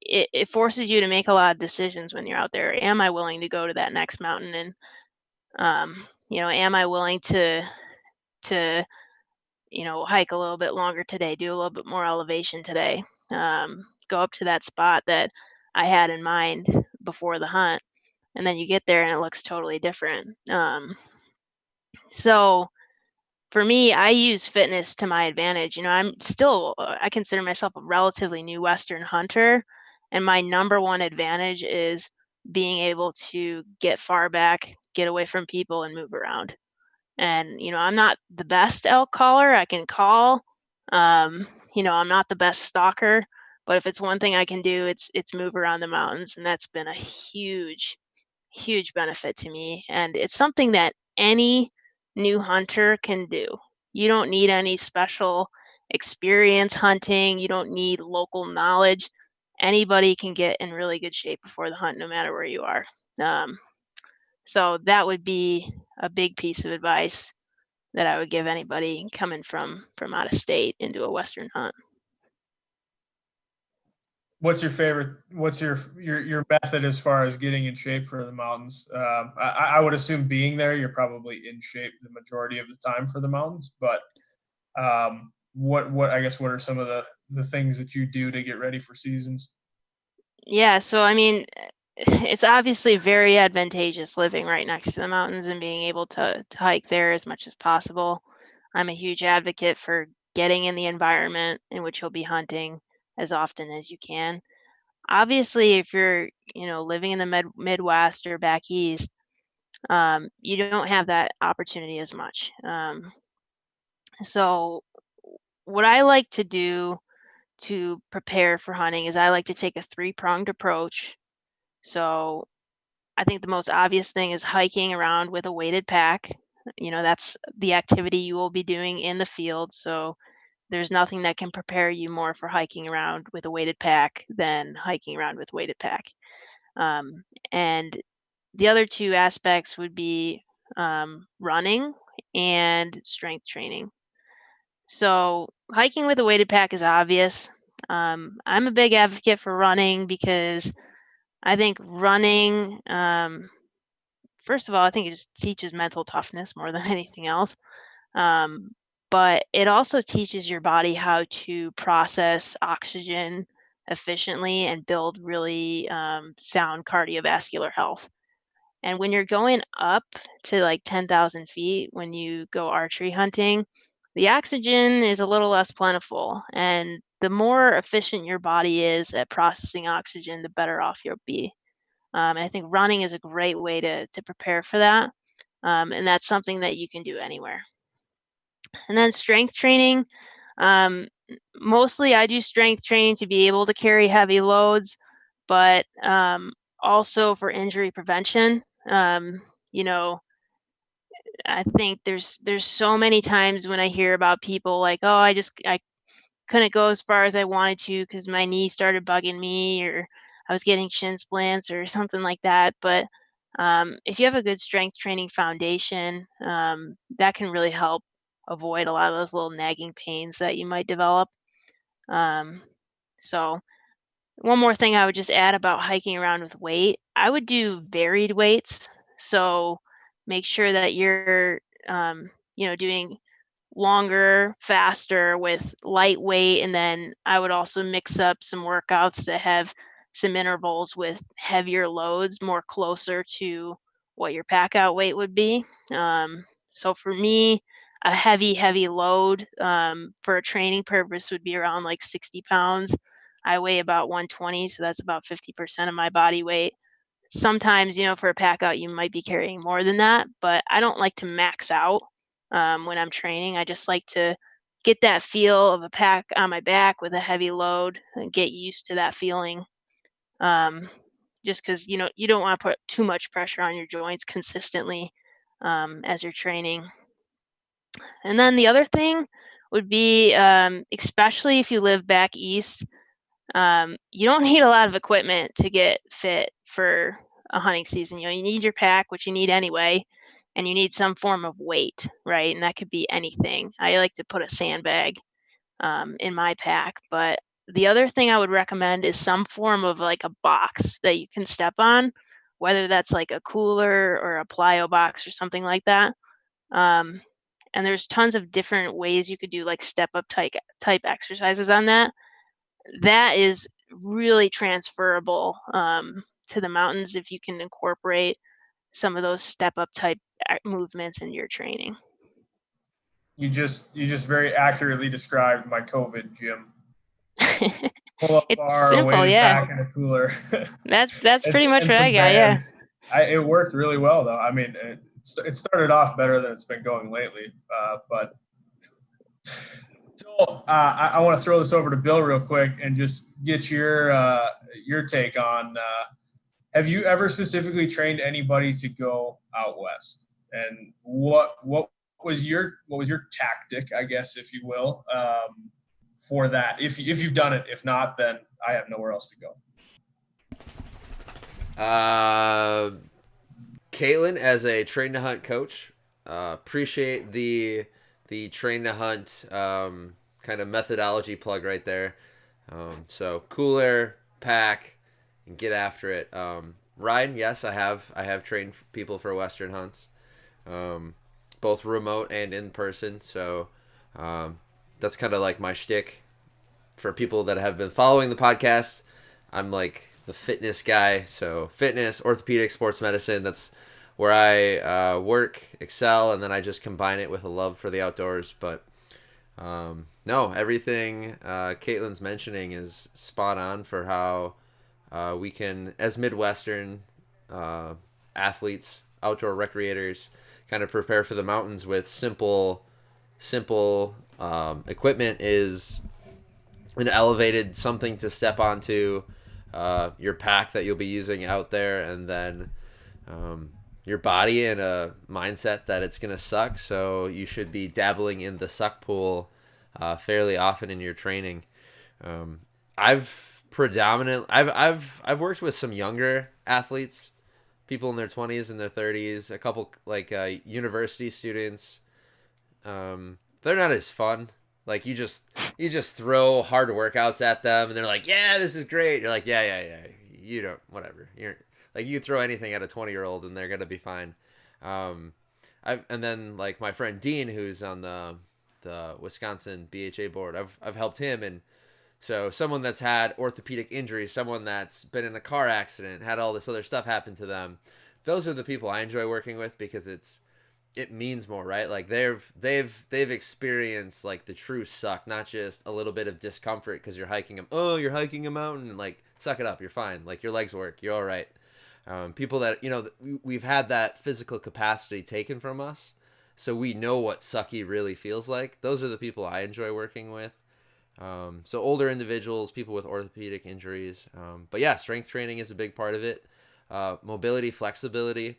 It forces you to make a lot of decisions when you're out there. Am I willing to go to that next mountain? And am I willing to hike a little bit longer today, do a little bit more elevation today, go up to that spot that I had in mind before the hunt, and then you get there and it looks totally different. So for me, I use fitness to my advantage. I consider myself a relatively new Western hunter, and my number one advantage is being able to get far back, get away from people, and move around. And I'm not the best elk caller. I can call. I'm not the best stalker, but if it's one thing I can do, it's move around the mountains, and that's been a huge benefit to me. And it's something that any new hunter can do. You don't need any special experience hunting. You don't need local knowledge. Anybody can get in really good shape before the hunt, no matter where you are. So that would be a big piece of advice that I would give anybody coming from out of state into a Western hunt. What's your favorite? What's your method as far as getting in shape for the mountains? I would assume being there, you're probably in shape the majority of the time for the mountains. But what are some of the things that you do to get ready for seasons? Yeah, so I mean, it's obviously very advantageous living right next to the mountains and being able to hike there as much as possible. I'm a huge advocate for getting in the environment in which you'll be hunting as often as you can. Obviously, if you're, living in the Midwest or back east, you don't have that opportunity as much. So what I like to do to prepare for hunting is I like to take a three-pronged approach. So I think the most obvious thing is hiking around with a weighted pack. That's the activity you will be doing in the field. So there's nothing that can prepare you more for hiking around with a weighted pack than hiking around with weighted pack. And the other two aspects would be running and strength training. So hiking with a weighted pack is obvious. I'm a big advocate for running because I think running, first of all, I think it just teaches mental toughness more than anything else. But it also teaches your body how to process oxygen efficiently and build really sound cardiovascular health. And when you're going up to like 10,000 feet, when you go archery hunting, the oxygen is a little less plentiful. And the more efficient your body is at processing oxygen, the better off you'll be. And I think running is a great way to prepare for that. And that's something that you can do anywhere. And then strength training. Mostly I do strength training to be able to carry heavy loads, but also for injury prevention. I think there's so many times when I hear about people like, oh, I couldn't go as far as I wanted to because my knee started bugging me, or I was getting shin splints or something like that. But if you have a good strength training foundation, that can really help avoid a lot of those little nagging pains that you might develop. So one more thing I would just add about hiking around with weight, I would do varied weights. So make sure that you're, doing longer, faster with lightweight. And then I would also mix up some workouts that have some intervals with heavier loads, more closer to what your pack out weight would be. So for me, a heavy load for a training purpose would be around like 60 pounds. I weigh about 120, so that's about 50% of my body weight. Sometimes, for a pack out, you might be carrying more than that, but I don't like to max out when I'm training. I just like to get that feel of a pack on my back with a heavy load and get used to that feeling. Just because, you don't want to put too much pressure on your joints consistently as you're training. And then the other thing would be, especially if you live back east, you don't need a lot of equipment to get fit for a hunting season. You need your pack, which you need anyway, and you need some form of weight, right? And that could be anything. I like to put a sandbag in my pack, but the other thing I would recommend is some form of like a box that you can step on, whether that's like a cooler or a plyo box or something like that. And there's tons of different ways you could do like step up type exercises on that. That is really transferable to the mountains if you can incorporate some of those step up type movements in your training. You just very accurately described my COVID gym. Pull up It's bar, simple, weighted yeah. back in a cooler. That's pretty much what I got, bands. It worked really well, though. I mean, it started off better than it's been going lately. But so I want to throw this over to Bill real quick and just get your take on. Have you ever specifically trained anybody to go out west? And what was your tactic, I guess, if you will, for that? If you've done it, if not, then I have nowhere else to go. Caitlin, as a train to hunt coach, appreciate the train to hunt kind of methodology plug right there. So cooler, pack, and get after it. Ryan, yes, I have trained people for Western hunts, both remote and in person. So that's kind of like my shtick. For people that have been following the podcast, I'm like the fitness guy. So fitness, orthopedic, sports medicine, that's where I work, excel, and then I just combine it with a love for the outdoors. But no, everything Caitlin's mentioning is spot on for how we can, as Midwestern athletes, outdoor recreators, kind of prepare for the mountains with simple equipment. Is an elevated something to step onto, your pack that you'll be using out there, and then your body in a mindset that it's going to suck, so you should be dabbling in the suck pool fairly often in your training. I've worked with some younger athletes, people in their 20s and their 30s, a couple like university students. They're not as fun. Like you just throw hard workouts at them and they're like, yeah, this is great. You're like, yeah. You don't, whatever. You're like, you throw anything at a 20-year-old and they're going to be fine. And then like my friend Dean, who's on the Wisconsin BHA board, I've helped him. And so someone that's had orthopedic injuries, someone that's been in a car accident, had all this other stuff happen to them. Those are the people I enjoy working with because it means more, right? Like they've experienced like the true suck, not just a little bit of discomfort because you're hiking you're hiking a mountain, and like suck it up, you're fine, like your legs work, you're all right. People that we've had that physical capacity taken from us, so we know what sucky really feels like. Those are the people I enjoy working with. So older individuals, people with orthopedic injuries, but yeah, strength training is a big part of it. Mobility, flexibility.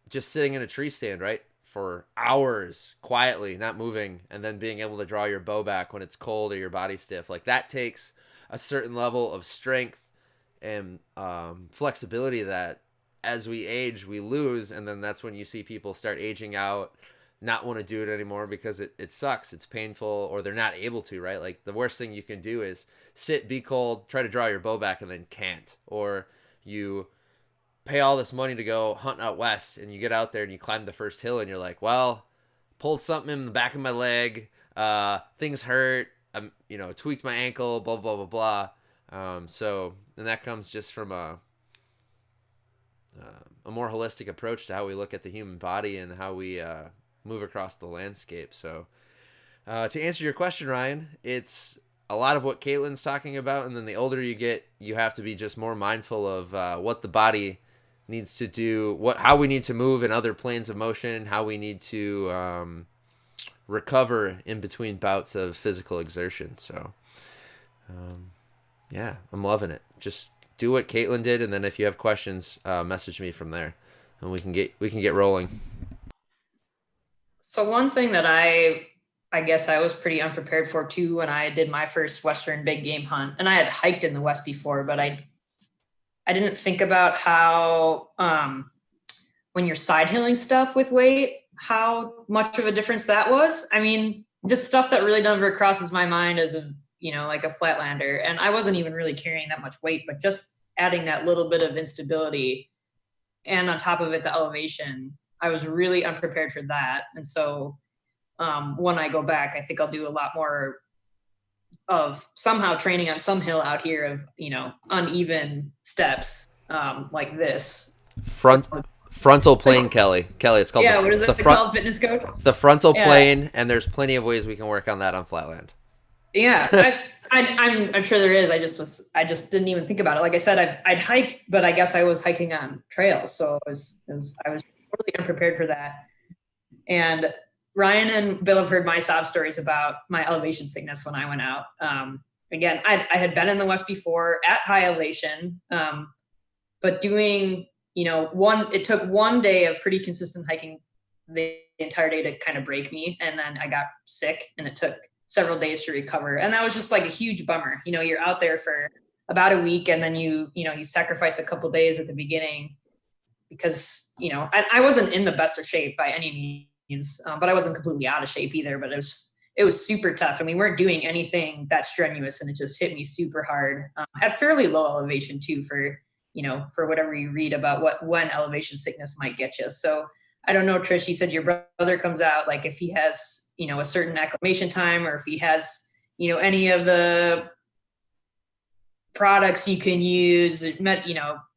Just sitting in a tree stand, right, for hours quietly, not moving, and then being able to draw your bow back when it's cold or your body's stiff. Like that takes a certain level of strength and flexibility that as we age, we lose. And then that's when you see people start aging out, not want to do it anymore because it sucks. It's painful, or they're not able to, right? Like the worst thing you can do is sit, be cold, try to draw your bow back and then can't. Or you pay all this money to go hunt out west and you get out there and you climb the first hill and you're like, well, pulled something in the back of my leg, things hurt, tweaked my ankle, blah blah blah blah. So and that comes just from a more holistic approach to how we look at the human body and how we move across the landscape. So to answer your question, Ryan, it's a lot of what Caitlin's talking about, and then the older you get, you have to be just more mindful of what the body needs to do, how we need to move in other planes of motion, how we need to recover in between bouts of physical exertion. So yeah, I'm loving it. Just do what Caitlin did, and then if you have questions, message me from there, and we can get rolling. So one thing that I guess I was pretty unprepared for too when I did my first Western big game hunt, and I had hiked in the West before, but I didn't think about how when you're side hilling stuff with weight, how much of a difference that was. I mean, just stuff that really never crosses my mind as a, like a flatlander. And I wasn't even really carrying that much weight, but just adding that little bit of instability and on top of it, the elevation, I was really unprepared for that. And so when I go back, I think I'll do a lot more of somehow training on some hill out here of, uneven steps like this. Frontal plane, Kelly, it's called what is it called? Fitness code? The frontal plane, and there's plenty of ways we can work on that on flatland. Yeah, I'm sure there is. I just didn't even think about it. Like I said, I'd hiked, but I guess I was hiking on trails, so I was totally unprepared for that. And Ryan and Bill have heard my sob stories about my elevation sickness when I went out. Again, I had been in the West before at high elevation, but doing, it took one day of pretty consistent hiking the entire day to kind of break me. And then I got sick and it took several days to recover. And that was just like a huge bummer. You're out there for about a week and then you sacrifice a couple days at the beginning because, I wasn't in the best of shape by any means, but I wasn't completely out of shape either, but it was super tough. And we weren't doing anything that strenuous and it just hit me super hard at fairly low elevation too for whatever you read about when elevation sickness might get you. So I don't know, Trish, you said your brother comes out, like if he has, a certain acclimation time or if he has, any of the products you can use,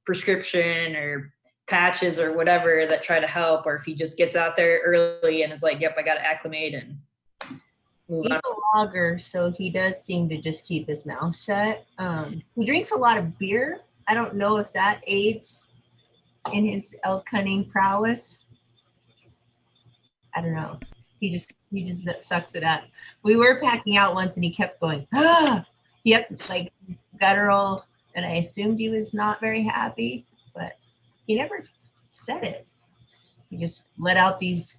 prescription or patches or whatever that try to help, or if he just gets out there early and is like, yep, I got to acclimate and move He's on. a logger, so he does seem to just keep his mouth shut. He drinks a lot of beer. I don't know if that aids in his elk hunting prowess. I don't know. He just sucks it up. We were packing out once and he kept going, yep, like guttural, and I assumed he was not very happy, but he never said it. He just let out these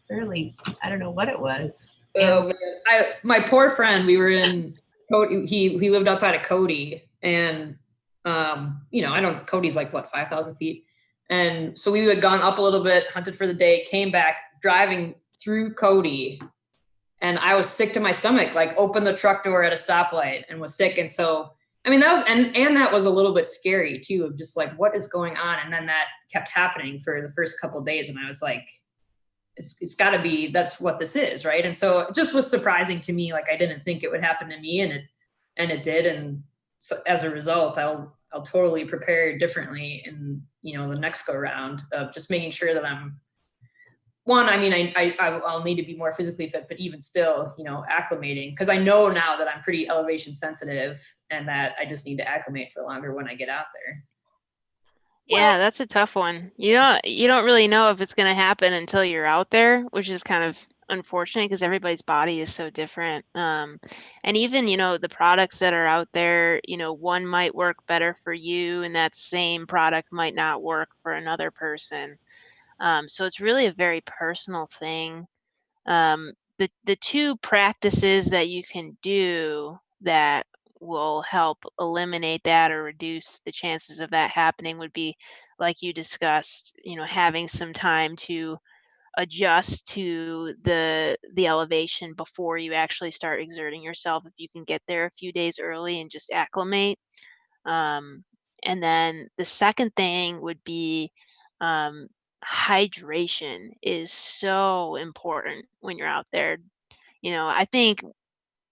fairly, I don't know what it was. Oh man, my poor friend, we were in Cody, he lived outside of Cody, and Cody's like 5,000 feet. And so we had gone up a little bit, hunted for the day, came back, driving through Cody, and I was sick to my stomach, like opened the truck door at a stoplight and was sick. And so, I mean, that was, and that was a little bit scary too, of just like, what is going on? And then that kept happening for the first couple of days. And I was like, it's gotta be, that's what this is. Right. And so it just was surprising to me. Like, I didn't think it would happen to me, and it did. And so as a result, I'll totally prepare differently in, the next go round of just making sure that I'll need to be more physically fit, but even still, acclimating, because I know now that I'm pretty elevation sensitive and that I just need to acclimate for longer when I get out there. Yeah, that's a tough one. You don't really know if it's going to happen until you're out there, which is kind of unfortunate because everybody's body is so different. And even, the products that are out there, one might work better for you and that same product might not work for another person. So it's really a very personal thing. The two practices that you can do that will help eliminate that or reduce the chances of that happening would be, like you discussed, having some time to adjust to the elevation before you actually start exerting yourself. If you can get there a few days early and just acclimate. And then the second thing would be hydration is so important when you're out there. I think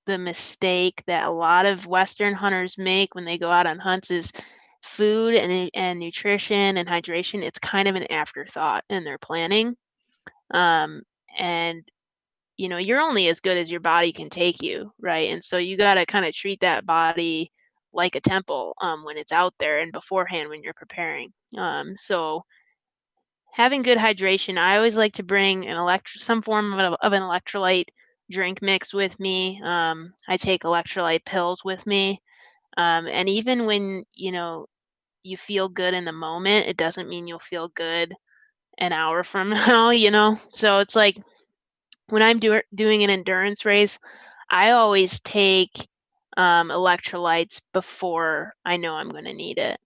the mistake that a lot of Western hunters make when they go out on hunts is food and nutrition and hydration. It's kind of an afterthought in their planning. And you're only as good as your body can take you, right? And so you got to kind of treat that body like a temple when it's out there and beforehand when you're preparing. So having good hydration, I always like to bring some form of an electrolyte drink mix with me. I take electrolyte pills with me. And even when, you feel good in the moment, it doesn't mean you'll feel good an hour from now. So it's like when I'm doing an endurance race, I always take electrolytes before I know I'm going to need it.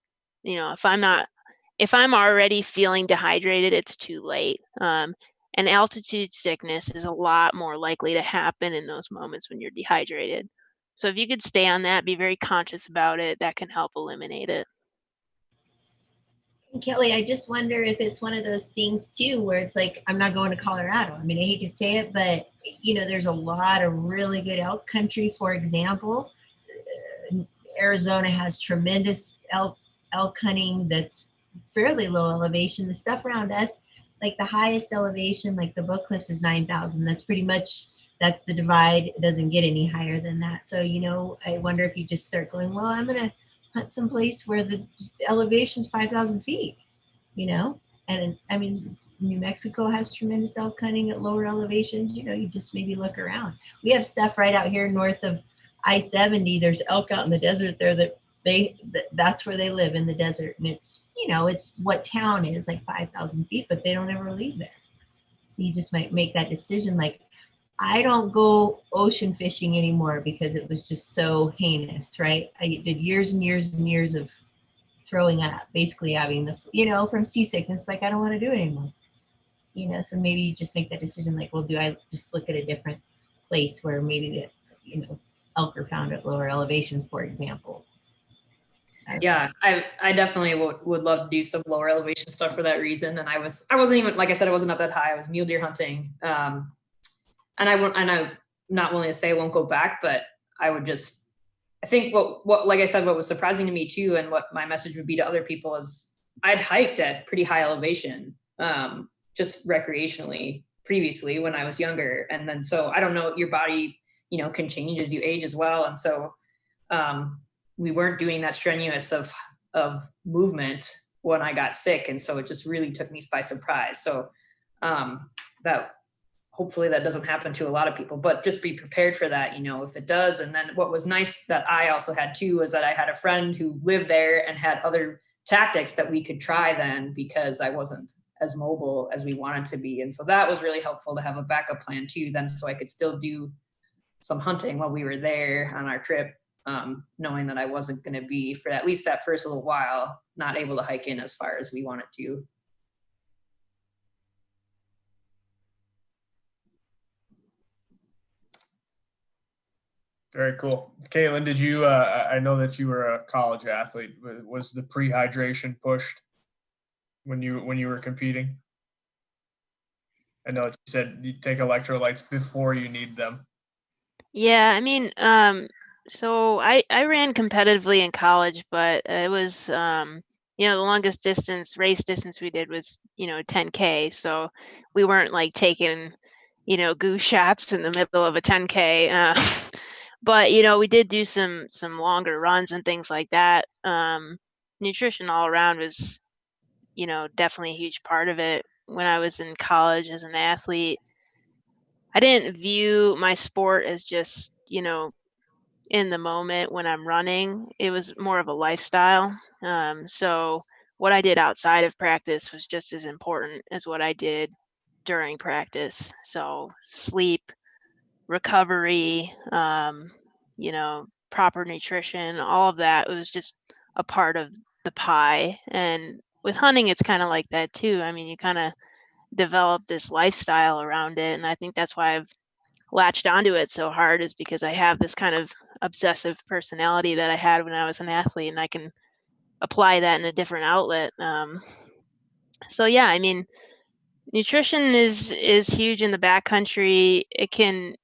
If I'm already feeling dehydrated, it's too late. And altitude sickness is a lot more likely to happen in those moments when you're dehydrated. So if you could stay on that, be very conscious about it, that can help eliminate it. Kelly, I just wonder if it's one of those things too, where it's like, I'm not going to Colorado. I mean, I hate to say it, but there's a lot of really good elk country. For example, Arizona has tremendous elk hunting that's fairly low elevation. The stuff around us, like the highest elevation, like the Book Cliffs is 9,000. That's the divide. It doesn't get any higher than that. So, I wonder if you just start going, well, I'm going to hunt someplace where the elevation's 5,000 feet, and I mean, New Mexico has tremendous elk hunting at lower elevations. You just maybe look around. We have stuff right out here north of I-70. There's elk out in the desert there that's where they live, in the desert. And it's, it's what town is like 5,000 feet, but they don't ever leave there. So you just might make that decision. Like, I don't go ocean fishing anymore because it was just so heinous, right? I did years and years and years of throwing up, basically having from seasickness. Like, I don't want to do it anymore. So maybe you just make that decision. Like, well, do I just look at a different place where maybe the, elk are found at lower elevations, for example? Yeah, I definitely would love to do some lower elevation stuff for that reason. And I wasn't even, like I said, I wasn't up that high. I was mule deer hunting. And I'm not willing to say I won't go back, but I think what, like I said, what was surprising to me too, and what my message would be to other people is I'd hiked at pretty high elevation, just recreationally previously when I was younger. And then, so I don't know, your body, can change as you age as well. And so, we weren't doing that strenuous of movement when I got sick. And so it just really took me by surprise. So, that hopefully that doesn't happen to a lot of people, but just be prepared for that, if it does. And then what was nice that I also had too, was that I had a friend who lived there and had other tactics that we could try then, because I wasn't as mobile as we wanted to be. And so that was really helpful to have a backup plan too, then, so I could still do some hunting while we were there on our trip, knowing that I wasn't going to be, for at least that first little while, not able to hike in as far as we wanted to. Very cool. Caitlin, did you, I know that you were a college athlete. Was the pre-hydration pushed when you were competing? I know you said you take electrolytes before you need them. Yeah, I mean, so I ran competitively in college, but it was, the longest race distance we did was, 10K. So we weren't like taking, goose shots in the middle of a 10K. But, we did do some longer runs and things like that. Nutrition all around was, definitely a huge part of it. When I was in college as an athlete, I didn't view my sport as just, in the moment when I'm running. It was more of a lifestyle. So what I did outside of practice was just as important as what I did during practice. So sleep, recovery, proper nutrition, all of that was just a part of the pie. And with hunting, it's kind of like that too. I mean, you kind of develop this lifestyle around it. And I think that's why I've latched onto it so hard, is because I have this kind of obsessive personality that I had when I was an athlete, and I can apply that in a different outlet. So yeah, I mean, nutrition is huge in the backcountry. It can,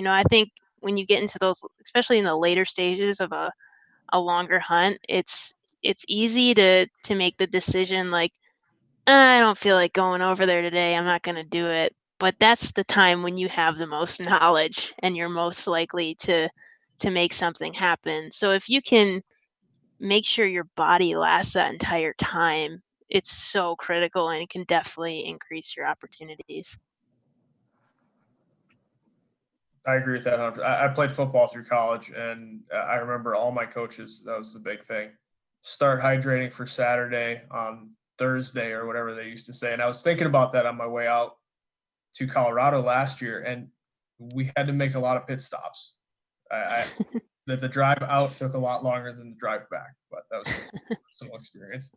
I think when you get into those, especially in the later stages of a longer hunt, it's easy to make the decision like, I don't feel like going over there today. I'm not going to do it. But that's the time when you have the most knowledge and you're most likely to make something happen. So if you can make sure your body lasts that entire time, it's so critical and it can definitely increase your opportunities. I agree with that 100%. I played football through college, and I remember all my coaches, that was the big thing. Start hydrating for Saturday on Thursday or whatever they used to say. And I was thinking about that on my way out to Colorado last year, and we had to make a lot of pit stops. The drive out took a lot longer than the drive back, but that was just a personal experience.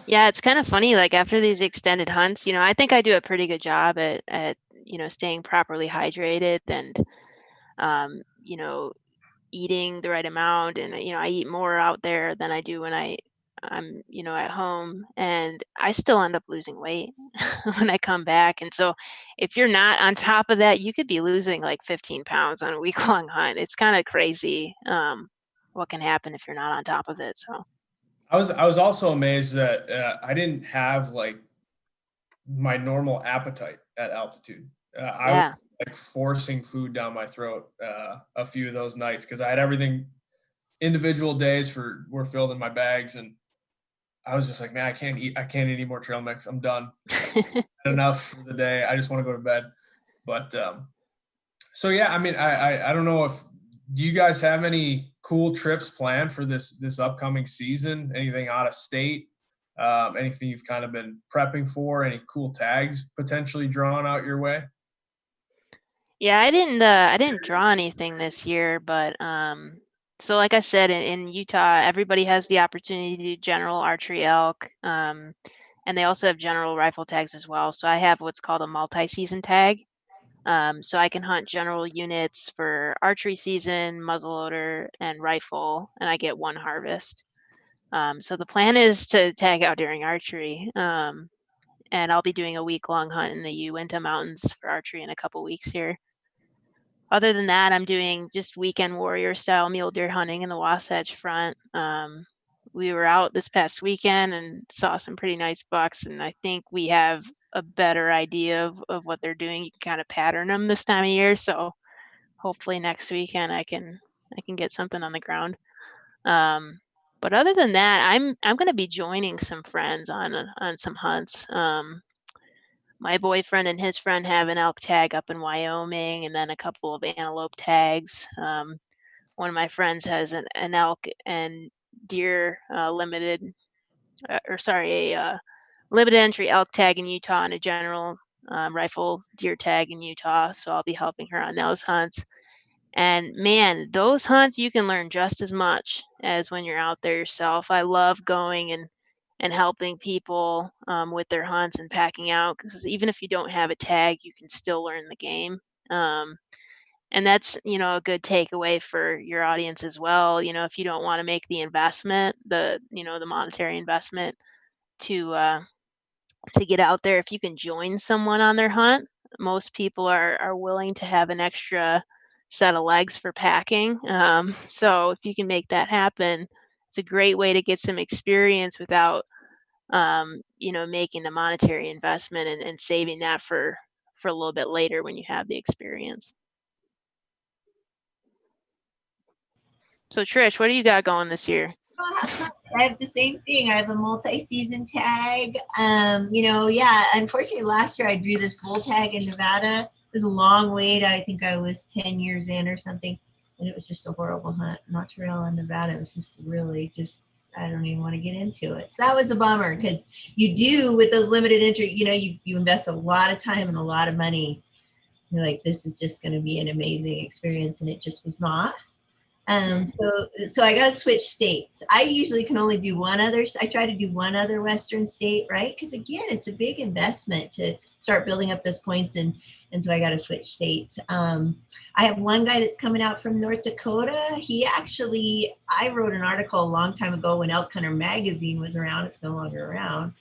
Yeah, it's kind of funny. Like after these extended hunts, I think I do a pretty good job at staying properly hydrated and, eating the right amount. And, I eat more out there than I do when I'm, at home, and I still end up losing weight when I come back. And so if you're not on top of that, you could be losing like 15 pounds on a week-long hunt. It's kind of crazy what can happen if you're not on top of it. So I was also amazed that I didn't have like my normal appetite at altitude. I was like forcing food down my throat a few of those nights because I had everything. Individual days were filled in my bags, and I was just like, man, I can't eat any more trail mix. I'm done. Enough for the day. I just want to go to bed. But so yeah, I mean, I don't know do you guys have any cool trips planned for this upcoming season? Anything out of state? Anything you've kind of been prepping for? Any cool tags potentially drawn out your way? Yeah, I didn't draw anything this year, but so like I said, in Utah, everybody has the opportunity to do general archery elk, and they also have general rifle tags as well. So I have what's called a multi-season tag. So I can hunt general units for archery season, muzzleloader, and rifle, and I get one harvest. So the plan is to tag out during archery, and I'll be doing a week-long hunt in the Uinta Mountains for archery in a couple weeks here. Other than that, I'm doing just weekend warrior style mule deer hunting in the Wasatch Front. We were out this past weekend and saw some pretty nice bucks, and I think we have a better idea of what they're doing. You can kind of pattern them this time of year, so hopefully next weekend I can get something on the ground. But other than that, I'm going to be joining some friends on some hunts. My boyfriend and his friend have an elk tag up in Wyoming, and then a couple of antelope tags. One of my friends has an elk and deer limited entry elk tag in Utah and a general rifle deer tag in Utah. So I'll be helping her on those hunts. And man, those hunts, you can learn just as much as when you're out there yourself. I love going and helping people with their hunts and packing out, because even if you don't have a tag, you can still learn the game. And that's, a good takeaway for your audience as well. If you don't want to make the investment, the monetary investment to get out there, if you can join someone on their hunt, most people are willing to have an extra set of legs for packing. So if you can make that happen, it's a great way to get some experience without, making a monetary investment and saving that for a little bit later when you have the experience. So Trish, what do you got going this year? I have the same thing. I have a multi-season tag. Unfortunately last year I drew this bull tag in Nevada. It was a long wait. I think I was 10 years in or something. And it was just a horrible hunt. Montreal and Nevada. It was just really I don't even want to get into it. So that was a bummer, because you do with those limited entry, you invest a lot of time and a lot of money. You're like, this is just going to be an amazing experience. And it just was not. So I got to switch states. I usually can only do I try to do one other Western state, right? Because again, it's a big investment to start building up those points. And so I got to switch states. I have one guy that's coming out from North Dakota. I wrote an article a long time ago when Elk Hunter magazine was around. It's no longer around.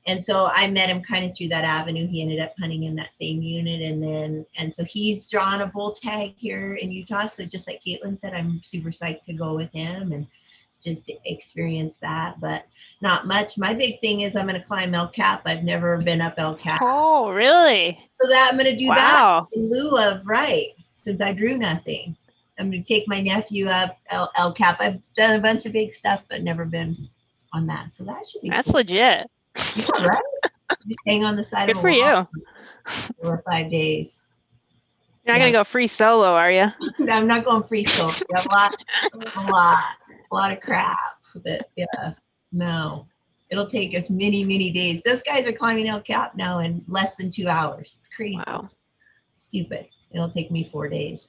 And so I met him kind of through that avenue. He ended up hunting in that same unit. And so he's drawn a bull tag here in Utah. So just like Caitlin said, I'm super psyched to go with him and just experience that, but not much. My big thing is I'm going to climb El Cap. I've never been up El Cap. Oh, really? So that I'm going to do Wow. that in lieu of, right, since I drew nothing. I'm going to take my nephew up El Cap. I've done a bunch of big stuff, but never been on that. So that should be That's cool. legit. Yeah, right? Just hang on the side Good of a for you. wall for 5 days. You're not going to go free solo, are you? I'm not going free solo. A lot of crap. But yeah, no. It'll take us many days. Those guys are climbing El Cap now in less than 2 hours. It's crazy. Wow. Stupid. It'll take me 4 days.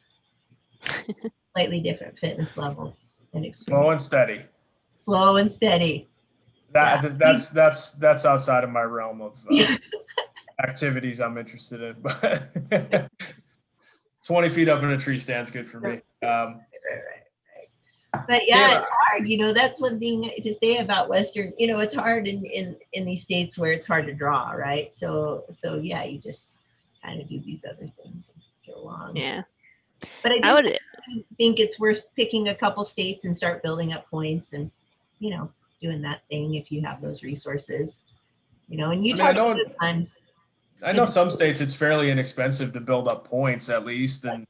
Slightly different fitness levels and experience. Slow and steady. Slow and steady. That's outside of my realm of activities I'm interested in. But 20 feet up in a tree stand's good for me. Right. But yeah, it's hard. That's one thing to say about Western. It's hard in these states where it's hard to draw, right? So yeah, you just kind of do these other things and go along. Yeah. But I would think it's worth picking a couple states and start building up points and, doing that thing if you have those resources. And Utah. I know some states it's fairly inexpensive to build up points at least, and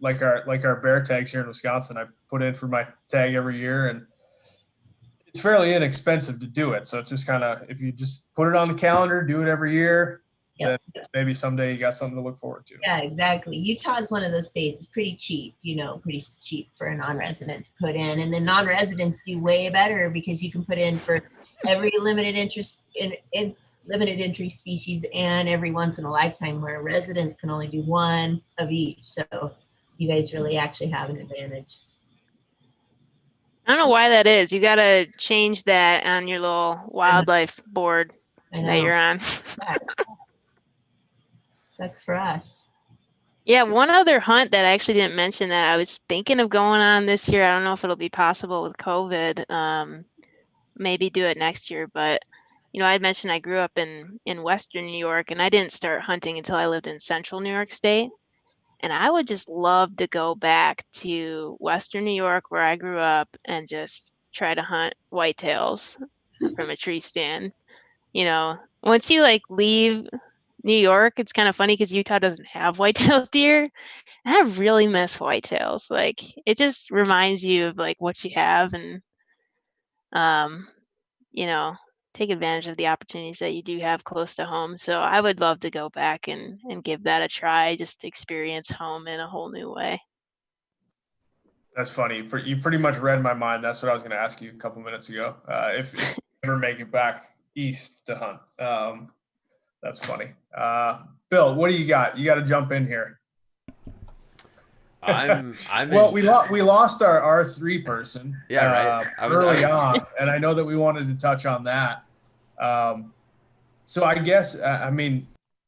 like our bear tags here in Wisconsin, I put in for my tag every year, and it's fairly inexpensive to do it. So it's just kind of, if you just put it on the calendar, do it every year, then maybe someday you got something to look forward to. Yeah, exactly. Utah is one of those states. It's pretty cheap, pretty cheap for a non-resident to put in, and then non-residents do way better because you can put in for every limited interest in limited entry species and every once in a lifetime, where residents can only do one of each. So you guys really actually have an advantage. I don't know why that is. You got to change that on your little wildlife board that you're on. Sucks for us. Yeah, one other hunt that I actually didn't mention that I was thinking of going on this year. I don't know if it'll be possible with COVID. Maybe do it next year, but I had mentioned I grew up in Western New York, and I didn't start hunting until I lived in Central New York State. And I would just love to go back to Western New York where I grew up and just try to hunt whitetails from a tree stand. Once you leave New York, it's kind of funny because Utah doesn't have whitetail deer. And I really miss whitetails. It just reminds you of what you have, and take advantage of the opportunities that you do have close to home. So I would love to go back and give that a try, just to experience home in a whole new way. That's funny. You pretty much read my mind. That's what I was going to ask you a couple minutes ago. If you ever make it back east to hunt. That's funny. Bill, what do you got? You got to jump in here. Well, we lost our R3 person. Yeah, right. Early on, and I know that we wanted to touch on that. So I guess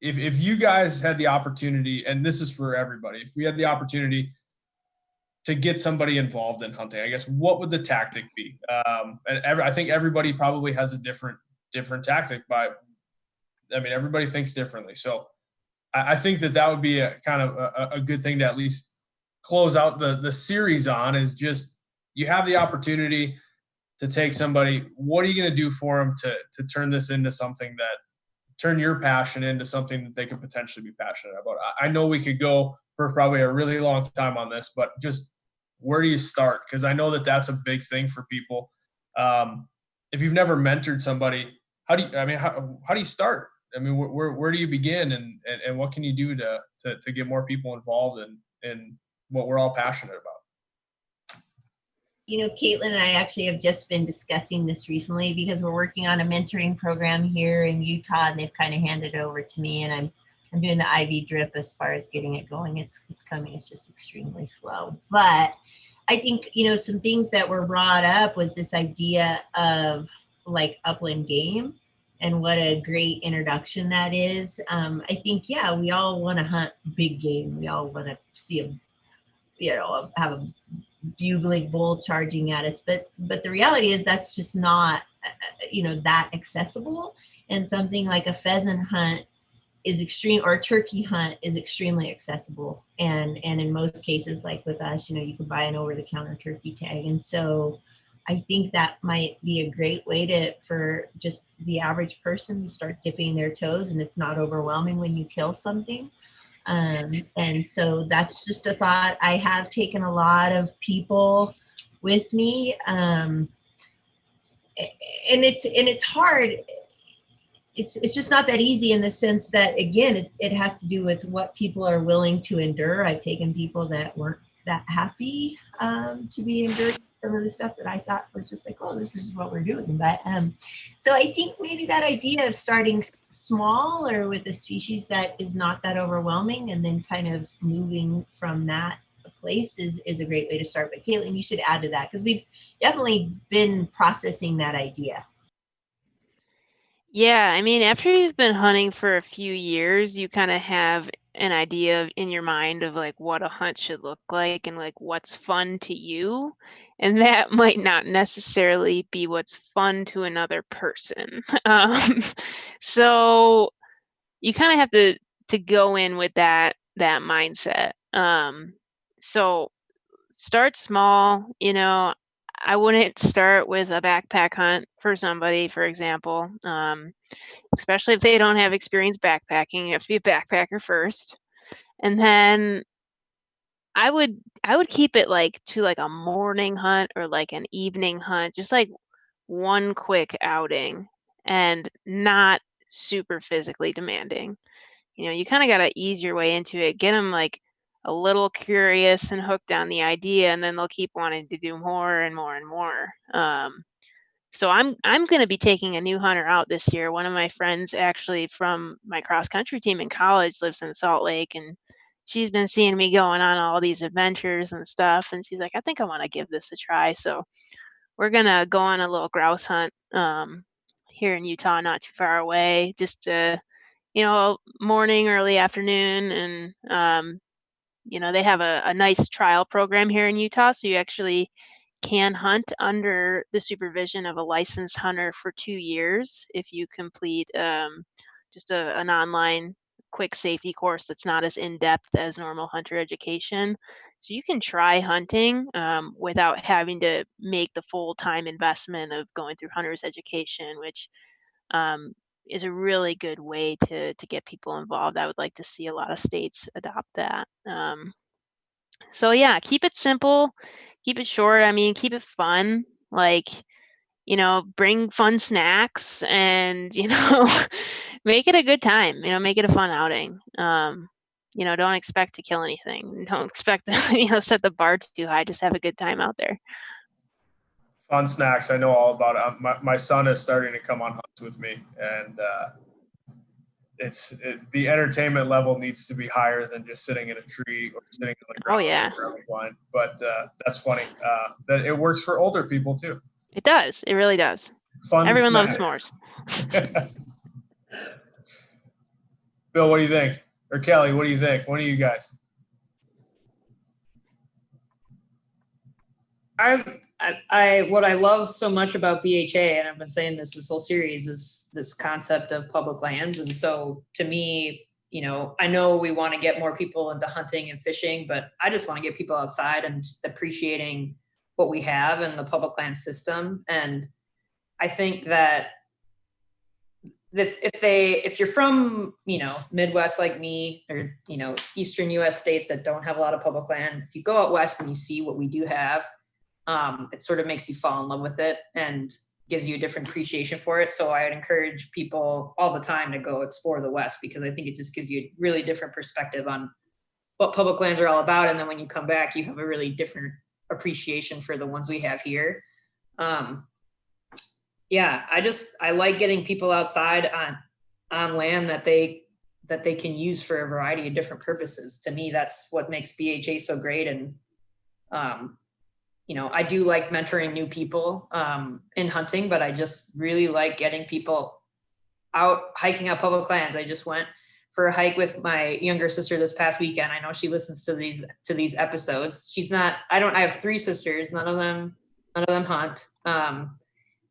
if you guys had the opportunity, and this is for everybody, if we had the opportunity to get somebody involved in hunting, I guess what would the tactic be? I think everybody probably has a different tactic, but everybody thinks differently. So I think that would be a kind of a good thing to at least close out the series on, is just, you have the opportunity to take somebody, what are you going to do for them to turn this into something turn your passion into something that they could potentially be passionate about? I know we could go for probably a really long time on this, but just where do you start? Because I know that that's a big thing for people. If you've never mentored somebody, how do you start? Where do you begin, and what can you do to get more people involved in what we're all passionate about? Caitlin and I actually have just been discussing this recently, because we're working on a mentoring program here in Utah, and they've kind of handed it over to me, and I'm doing the IV drip as far as getting it going. It's coming. It's just extremely slow. But I think, some things that were brought up was this idea of upland game, and what a great introduction that is. I think, we all want to hunt big game. We all want to see have a bugling bull charging at us, but the reality is that's just not that accessible. And something like a pheasant hunt is extreme, or turkey hunt is extremely accessible. And in most cases, like with us, you can buy an over-the-counter turkey tag. And so I think that might be a great way for just the average person to start dipping their toes, and it's not overwhelming when you kill something. And so that's just a thought. I have taken a lot of people with me. And it's hard. It's just not that easy, in the sense that, again, it has to do with what people are willing to endure. I've taken people that weren't that happy to be enduring some of the stuff that I thought was just like, oh, this is what we're doing. But so I think maybe that idea of starting small, or with a species that is not that overwhelming, and then kind of moving from that place is a great way to start. But Caitlin, you should add to that, because we've definitely been processing that idea. Yeah, I mean, after you've been hunting for a few years, you kind of have an idea in your mind of like what a hunt should look like and like what's fun to you. And that might not necessarily be what's fun to another person. So you kind of have to go in with that mindset. So start small, I wouldn't start with a backpack hunt for somebody, for example, especially if they don't have experience backpacking. You have to be a backpacker first. And then I would keep it like to like a morning hunt or like an evening hunt, just like one quick outing, and not super physically demanding. You kind of got to ease your way into it, get them like a little curious and hooked on the idea, and then they'll keep wanting to do more and more and more. So I'm going to be taking a new hunter out this year. One of my friends, actually from my cross country team in college, lives in Salt Lake, and she's been seeing me going on all these adventures and stuff, and she's like, I think I want to give this a try. So we're going to go on a little grouse hunt here in Utah, not too far away, just morning, early afternoon. And they have a nice trial program here in Utah, so you actually can hunt under the supervision of a licensed hunter for 2 years if you complete just an online quick safety course that's not as in-depth as normal hunter education. So you can try hunting without having to make the full-time investment of going through hunter's education, which is a really good way to get people involved. I would like to see a lot of states adopt that. So yeah, keep it simple, keep it short. I mean, keep it fun. Like, bring fun snacks and, make it a good time, make it a fun outing. Don't expect to kill anything. Don't expect to, set the bar too high. Just have a good time out there. Fun snacks. I know all about it. My son is starting to come on hunts with me, and the entertainment level needs to be higher than just sitting in a tree or sitting on the ground. Oh yeah. Blind. But that's funny. That it works for older people too. It does. It really does. Fun Everyone snacks. loves s'mores. Bill, what do you think? Or Kelly, what do you think? One of you guys. What I love so much about BHA, and I've been saying this whole series, is this concept of public lands. And so to me, I know we want to get more people into hunting and fishing, but I just want to get people outside and appreciating what we have in the public land system. And I think that if you're from, Midwest like me, or, Eastern US states that don't have a lot of public land, if you go out West and you see what we do have, it sort of makes you fall in love with it and gives you a different appreciation for it. So I would encourage people all the time to go explore the West, because I think it just gives you a really different perspective on what public lands are all about. And then when you come back, you have a really different appreciation for the ones we have here. I like getting people outside on land that they can use for a variety of different purposes. To me, that's what makes BHA so great. And, I do like mentoring new people in hunting, but I just really like getting people out hiking on public lands. I just went for a hike with my younger sister this past weekend. I know she listens to these episodes. I have 3 sisters. None of them hunt.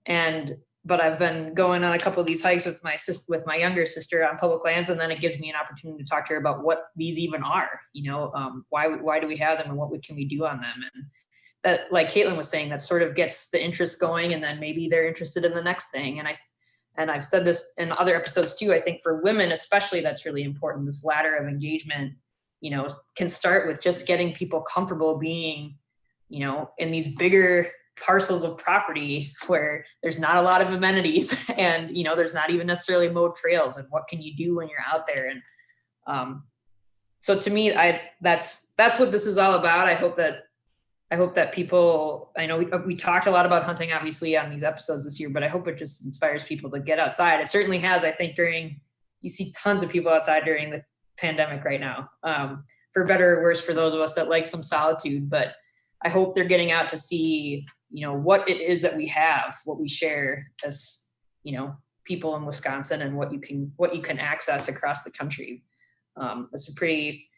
And but I've been going on a couple of these hikes with my younger sister on public lands, and then it gives me an opportunity to talk to her about what these even are. Why do we have them, and what can we do on them? And that, like Caitlin was saying, that sort of gets the interest going, and then maybe they're interested in the next thing. And I've said this in other episodes too. I think for women especially, that's really important. This ladder of engagement, can start with just getting people comfortable being, in these bigger parcels of property where there's not a lot of amenities and, there's not even necessarily mowed trails, and what can you do when you're out there? And so to me, that's what this is all about. I hope that people, I know we talked a lot about hunting obviously on these episodes this year, but I hope it just inspires people to get outside. It certainly has. I think you see tons of people outside during the pandemic right now, for better or worse, for those of us that like some solitude, but I hope they're getting out to see, what it is that we have, what we share as, people in Wisconsin, and what you can access across the country. It's a pretty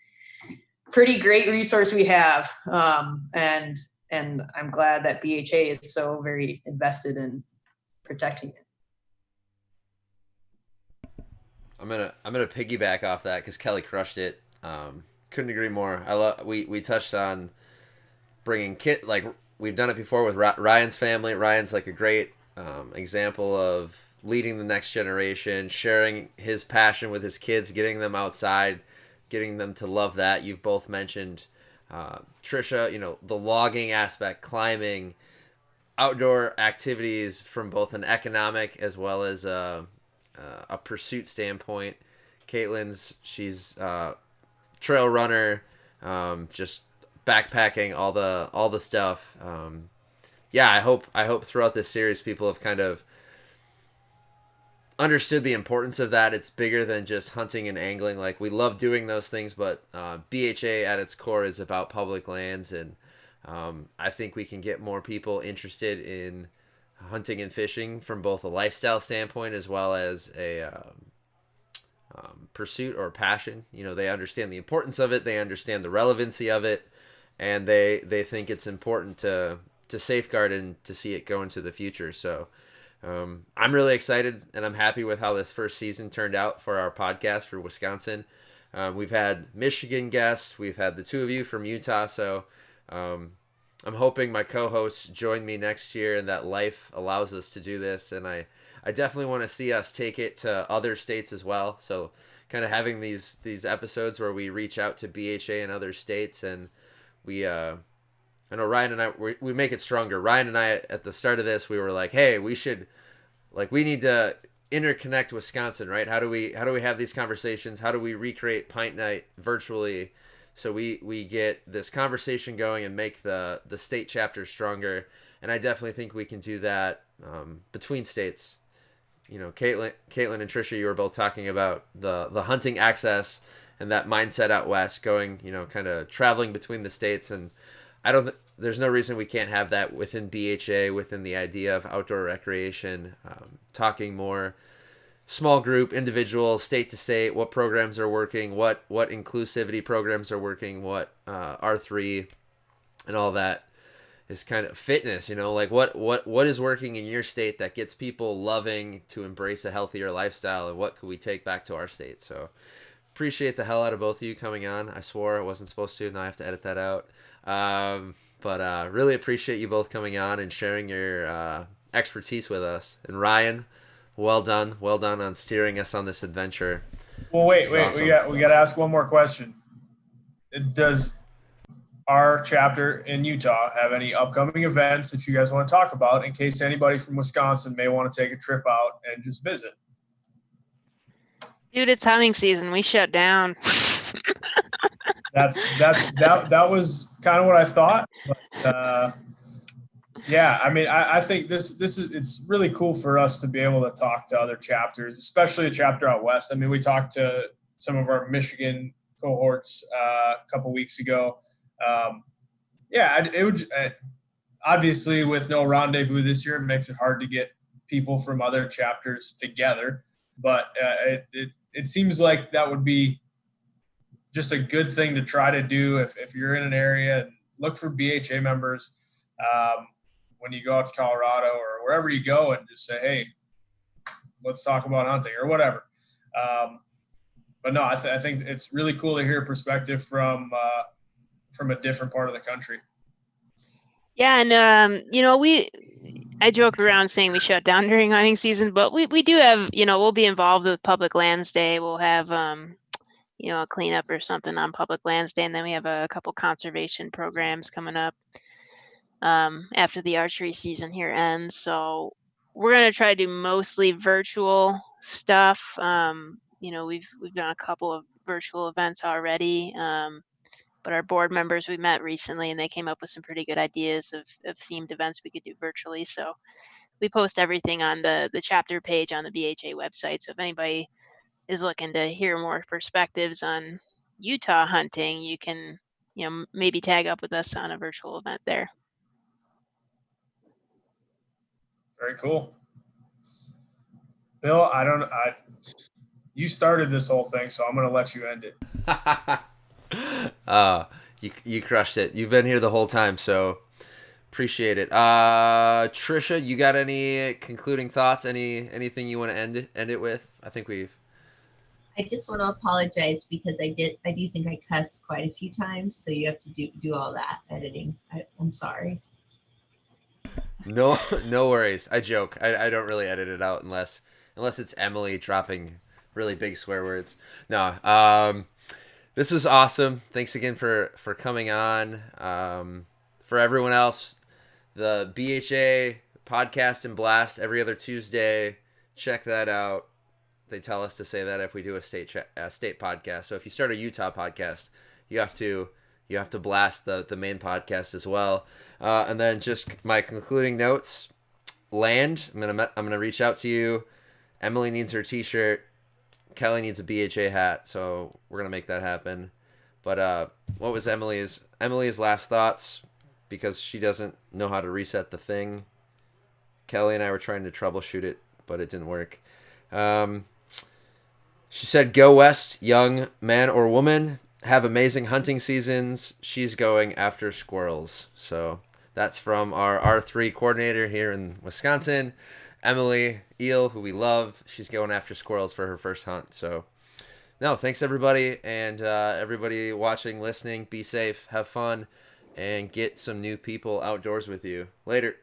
great resource we have. And I'm glad that BHA is so very invested in protecting it. I'm gonna piggyback off that because Kelly crushed it. Couldn't agree more. We touched on bringing like we've done it before with Ryan's family. Ryan's like a great example of leading the next generation, sharing his passion with his kids, getting them outside, getting them to love that. You've both mentioned Trisha, the logging aspect, climbing, outdoor activities from both an economic as well as a pursuit standpoint. She's trail runner, just backpacking, all the stuff. I hope throughout this series people have kind of understood the importance of that. It's bigger than just hunting and angling. Like, we love doing those things, but BHA at its core is about public lands, and I think we can get more people interested in hunting and fishing from both a lifestyle standpoint as well as a pursuit or passion. They understand the importance of it, they understand the relevancy of it, and they think it's important to safeguard and to see it go into the future. So I'm really excited, and I'm happy with how this first season turned out for our podcast for Wisconsin. We've had Michigan guests, we've had the two of you from Utah, so I'm hoping my co-hosts join me next year and that life allows us to do this. And I definitely want to see us take it to other states as well. So kind of having these episodes where we reach out to BHA in other states, and I know Ryan and I, we make it stronger. Ryan and I, at the start of this, we were like, hey, we need to interconnect Wisconsin, right? How do we have these conversations? How do we recreate Pint Night virtually? So we get this conversation going and make the state chapter stronger. And I definitely think we can do that between states. Caitlin and Trisha, you were both talking about the hunting access and that mindset out west, going, kind of traveling between the states. And there's no reason we can't have that within BHA, within the idea of outdoor recreation, talking more small group, individual, state to state, what programs are working, what inclusivity programs are working, what R3 and all that is kind of fitness, like what is working in your state that gets people loving to embrace a healthier lifestyle, and what could we take back to our state? So appreciate the hell out of both of you coming on. I swore I wasn't supposed to, now I have to edit that out. But really appreciate you both coming on and sharing your expertise with us. And Ryan, well done on steering us on this adventure. Well, wait, awesome. we got to ask one more question. Does our chapter in Utah have any upcoming events that you guys want to talk about, in case anybody from Wisconsin may want to take a trip out and just visit? Dude, it's hunting season. We shut down. That was kind of what I thought. But, yeah, I mean, I think it's really cool for us to be able to talk to other chapters, especially a chapter out west. I mean, we talked to some of our Michigan cohorts a couple weeks ago. It would obviously, with no rendezvous this year, it makes it hard to get people from other chapters together. But it seems like that would be just a good thing to try to do if you're in an area. And look for BHA members when you go out to Colorado or wherever you go, and just say, hey, let's talk about hunting or whatever. But no, I think it's really cool to hear a perspective from a different part of the country. Yeah, and I joke around saying we shut down during hunting season, but we do have, we'll be involved with Public Lands Day. We'll have a cleanup or something on Public Lands Day, and then we have a couple conservation programs coming up after the archery season here ends. So we're gonna try to do mostly virtual stuff. We've done a couple of virtual events already. But our board members, we met recently and they came up with some pretty good ideas of themed events we could do virtually. So we post everything on the chapter page on the BHA website. So if anybody is looking to hear more perspectives on Utah hunting, you can, maybe tag up with us on a virtual event there. Very cool. Bill, you started this whole thing, so I'm going to let you end it. You crushed it. You've been here the whole time, so appreciate it. Trisha, you got any concluding thoughts? Anything you want to end it with? I think I just want to apologize because I do think I cussed quite a few times, so you have to do all that editing. I'm sorry. No worries. I joke. I don't really edit it out unless it's Emily dropping really big swear words. No. This was awesome. Thanks again for coming on. For everyone else, the BHA Podcast and Blast every other Tuesday. Check that out. They tell us to say that if we do a state podcast. So if you start a Utah podcast, you have to blast the main podcast as well. And then just my concluding notes. Land. I'm gonna reach out to you. Emily needs her T-shirt. Kelly needs a BHA hat, so we're gonna make that happen. But what was Emily's last thoughts? Because she doesn't know how to reset the thing. Kelly and I were trying to troubleshoot it, but it didn't work. She said, "Go west, young man or woman. Have amazing hunting seasons." She's going after squirrels. So that's from our R3 coordinator here in Wisconsin. Emily Eel, who we love, she's going after squirrels for her first hunt. So, no, thanks everybody, and everybody watching, listening. Be safe, have fun, and get some new people outdoors with you. Later.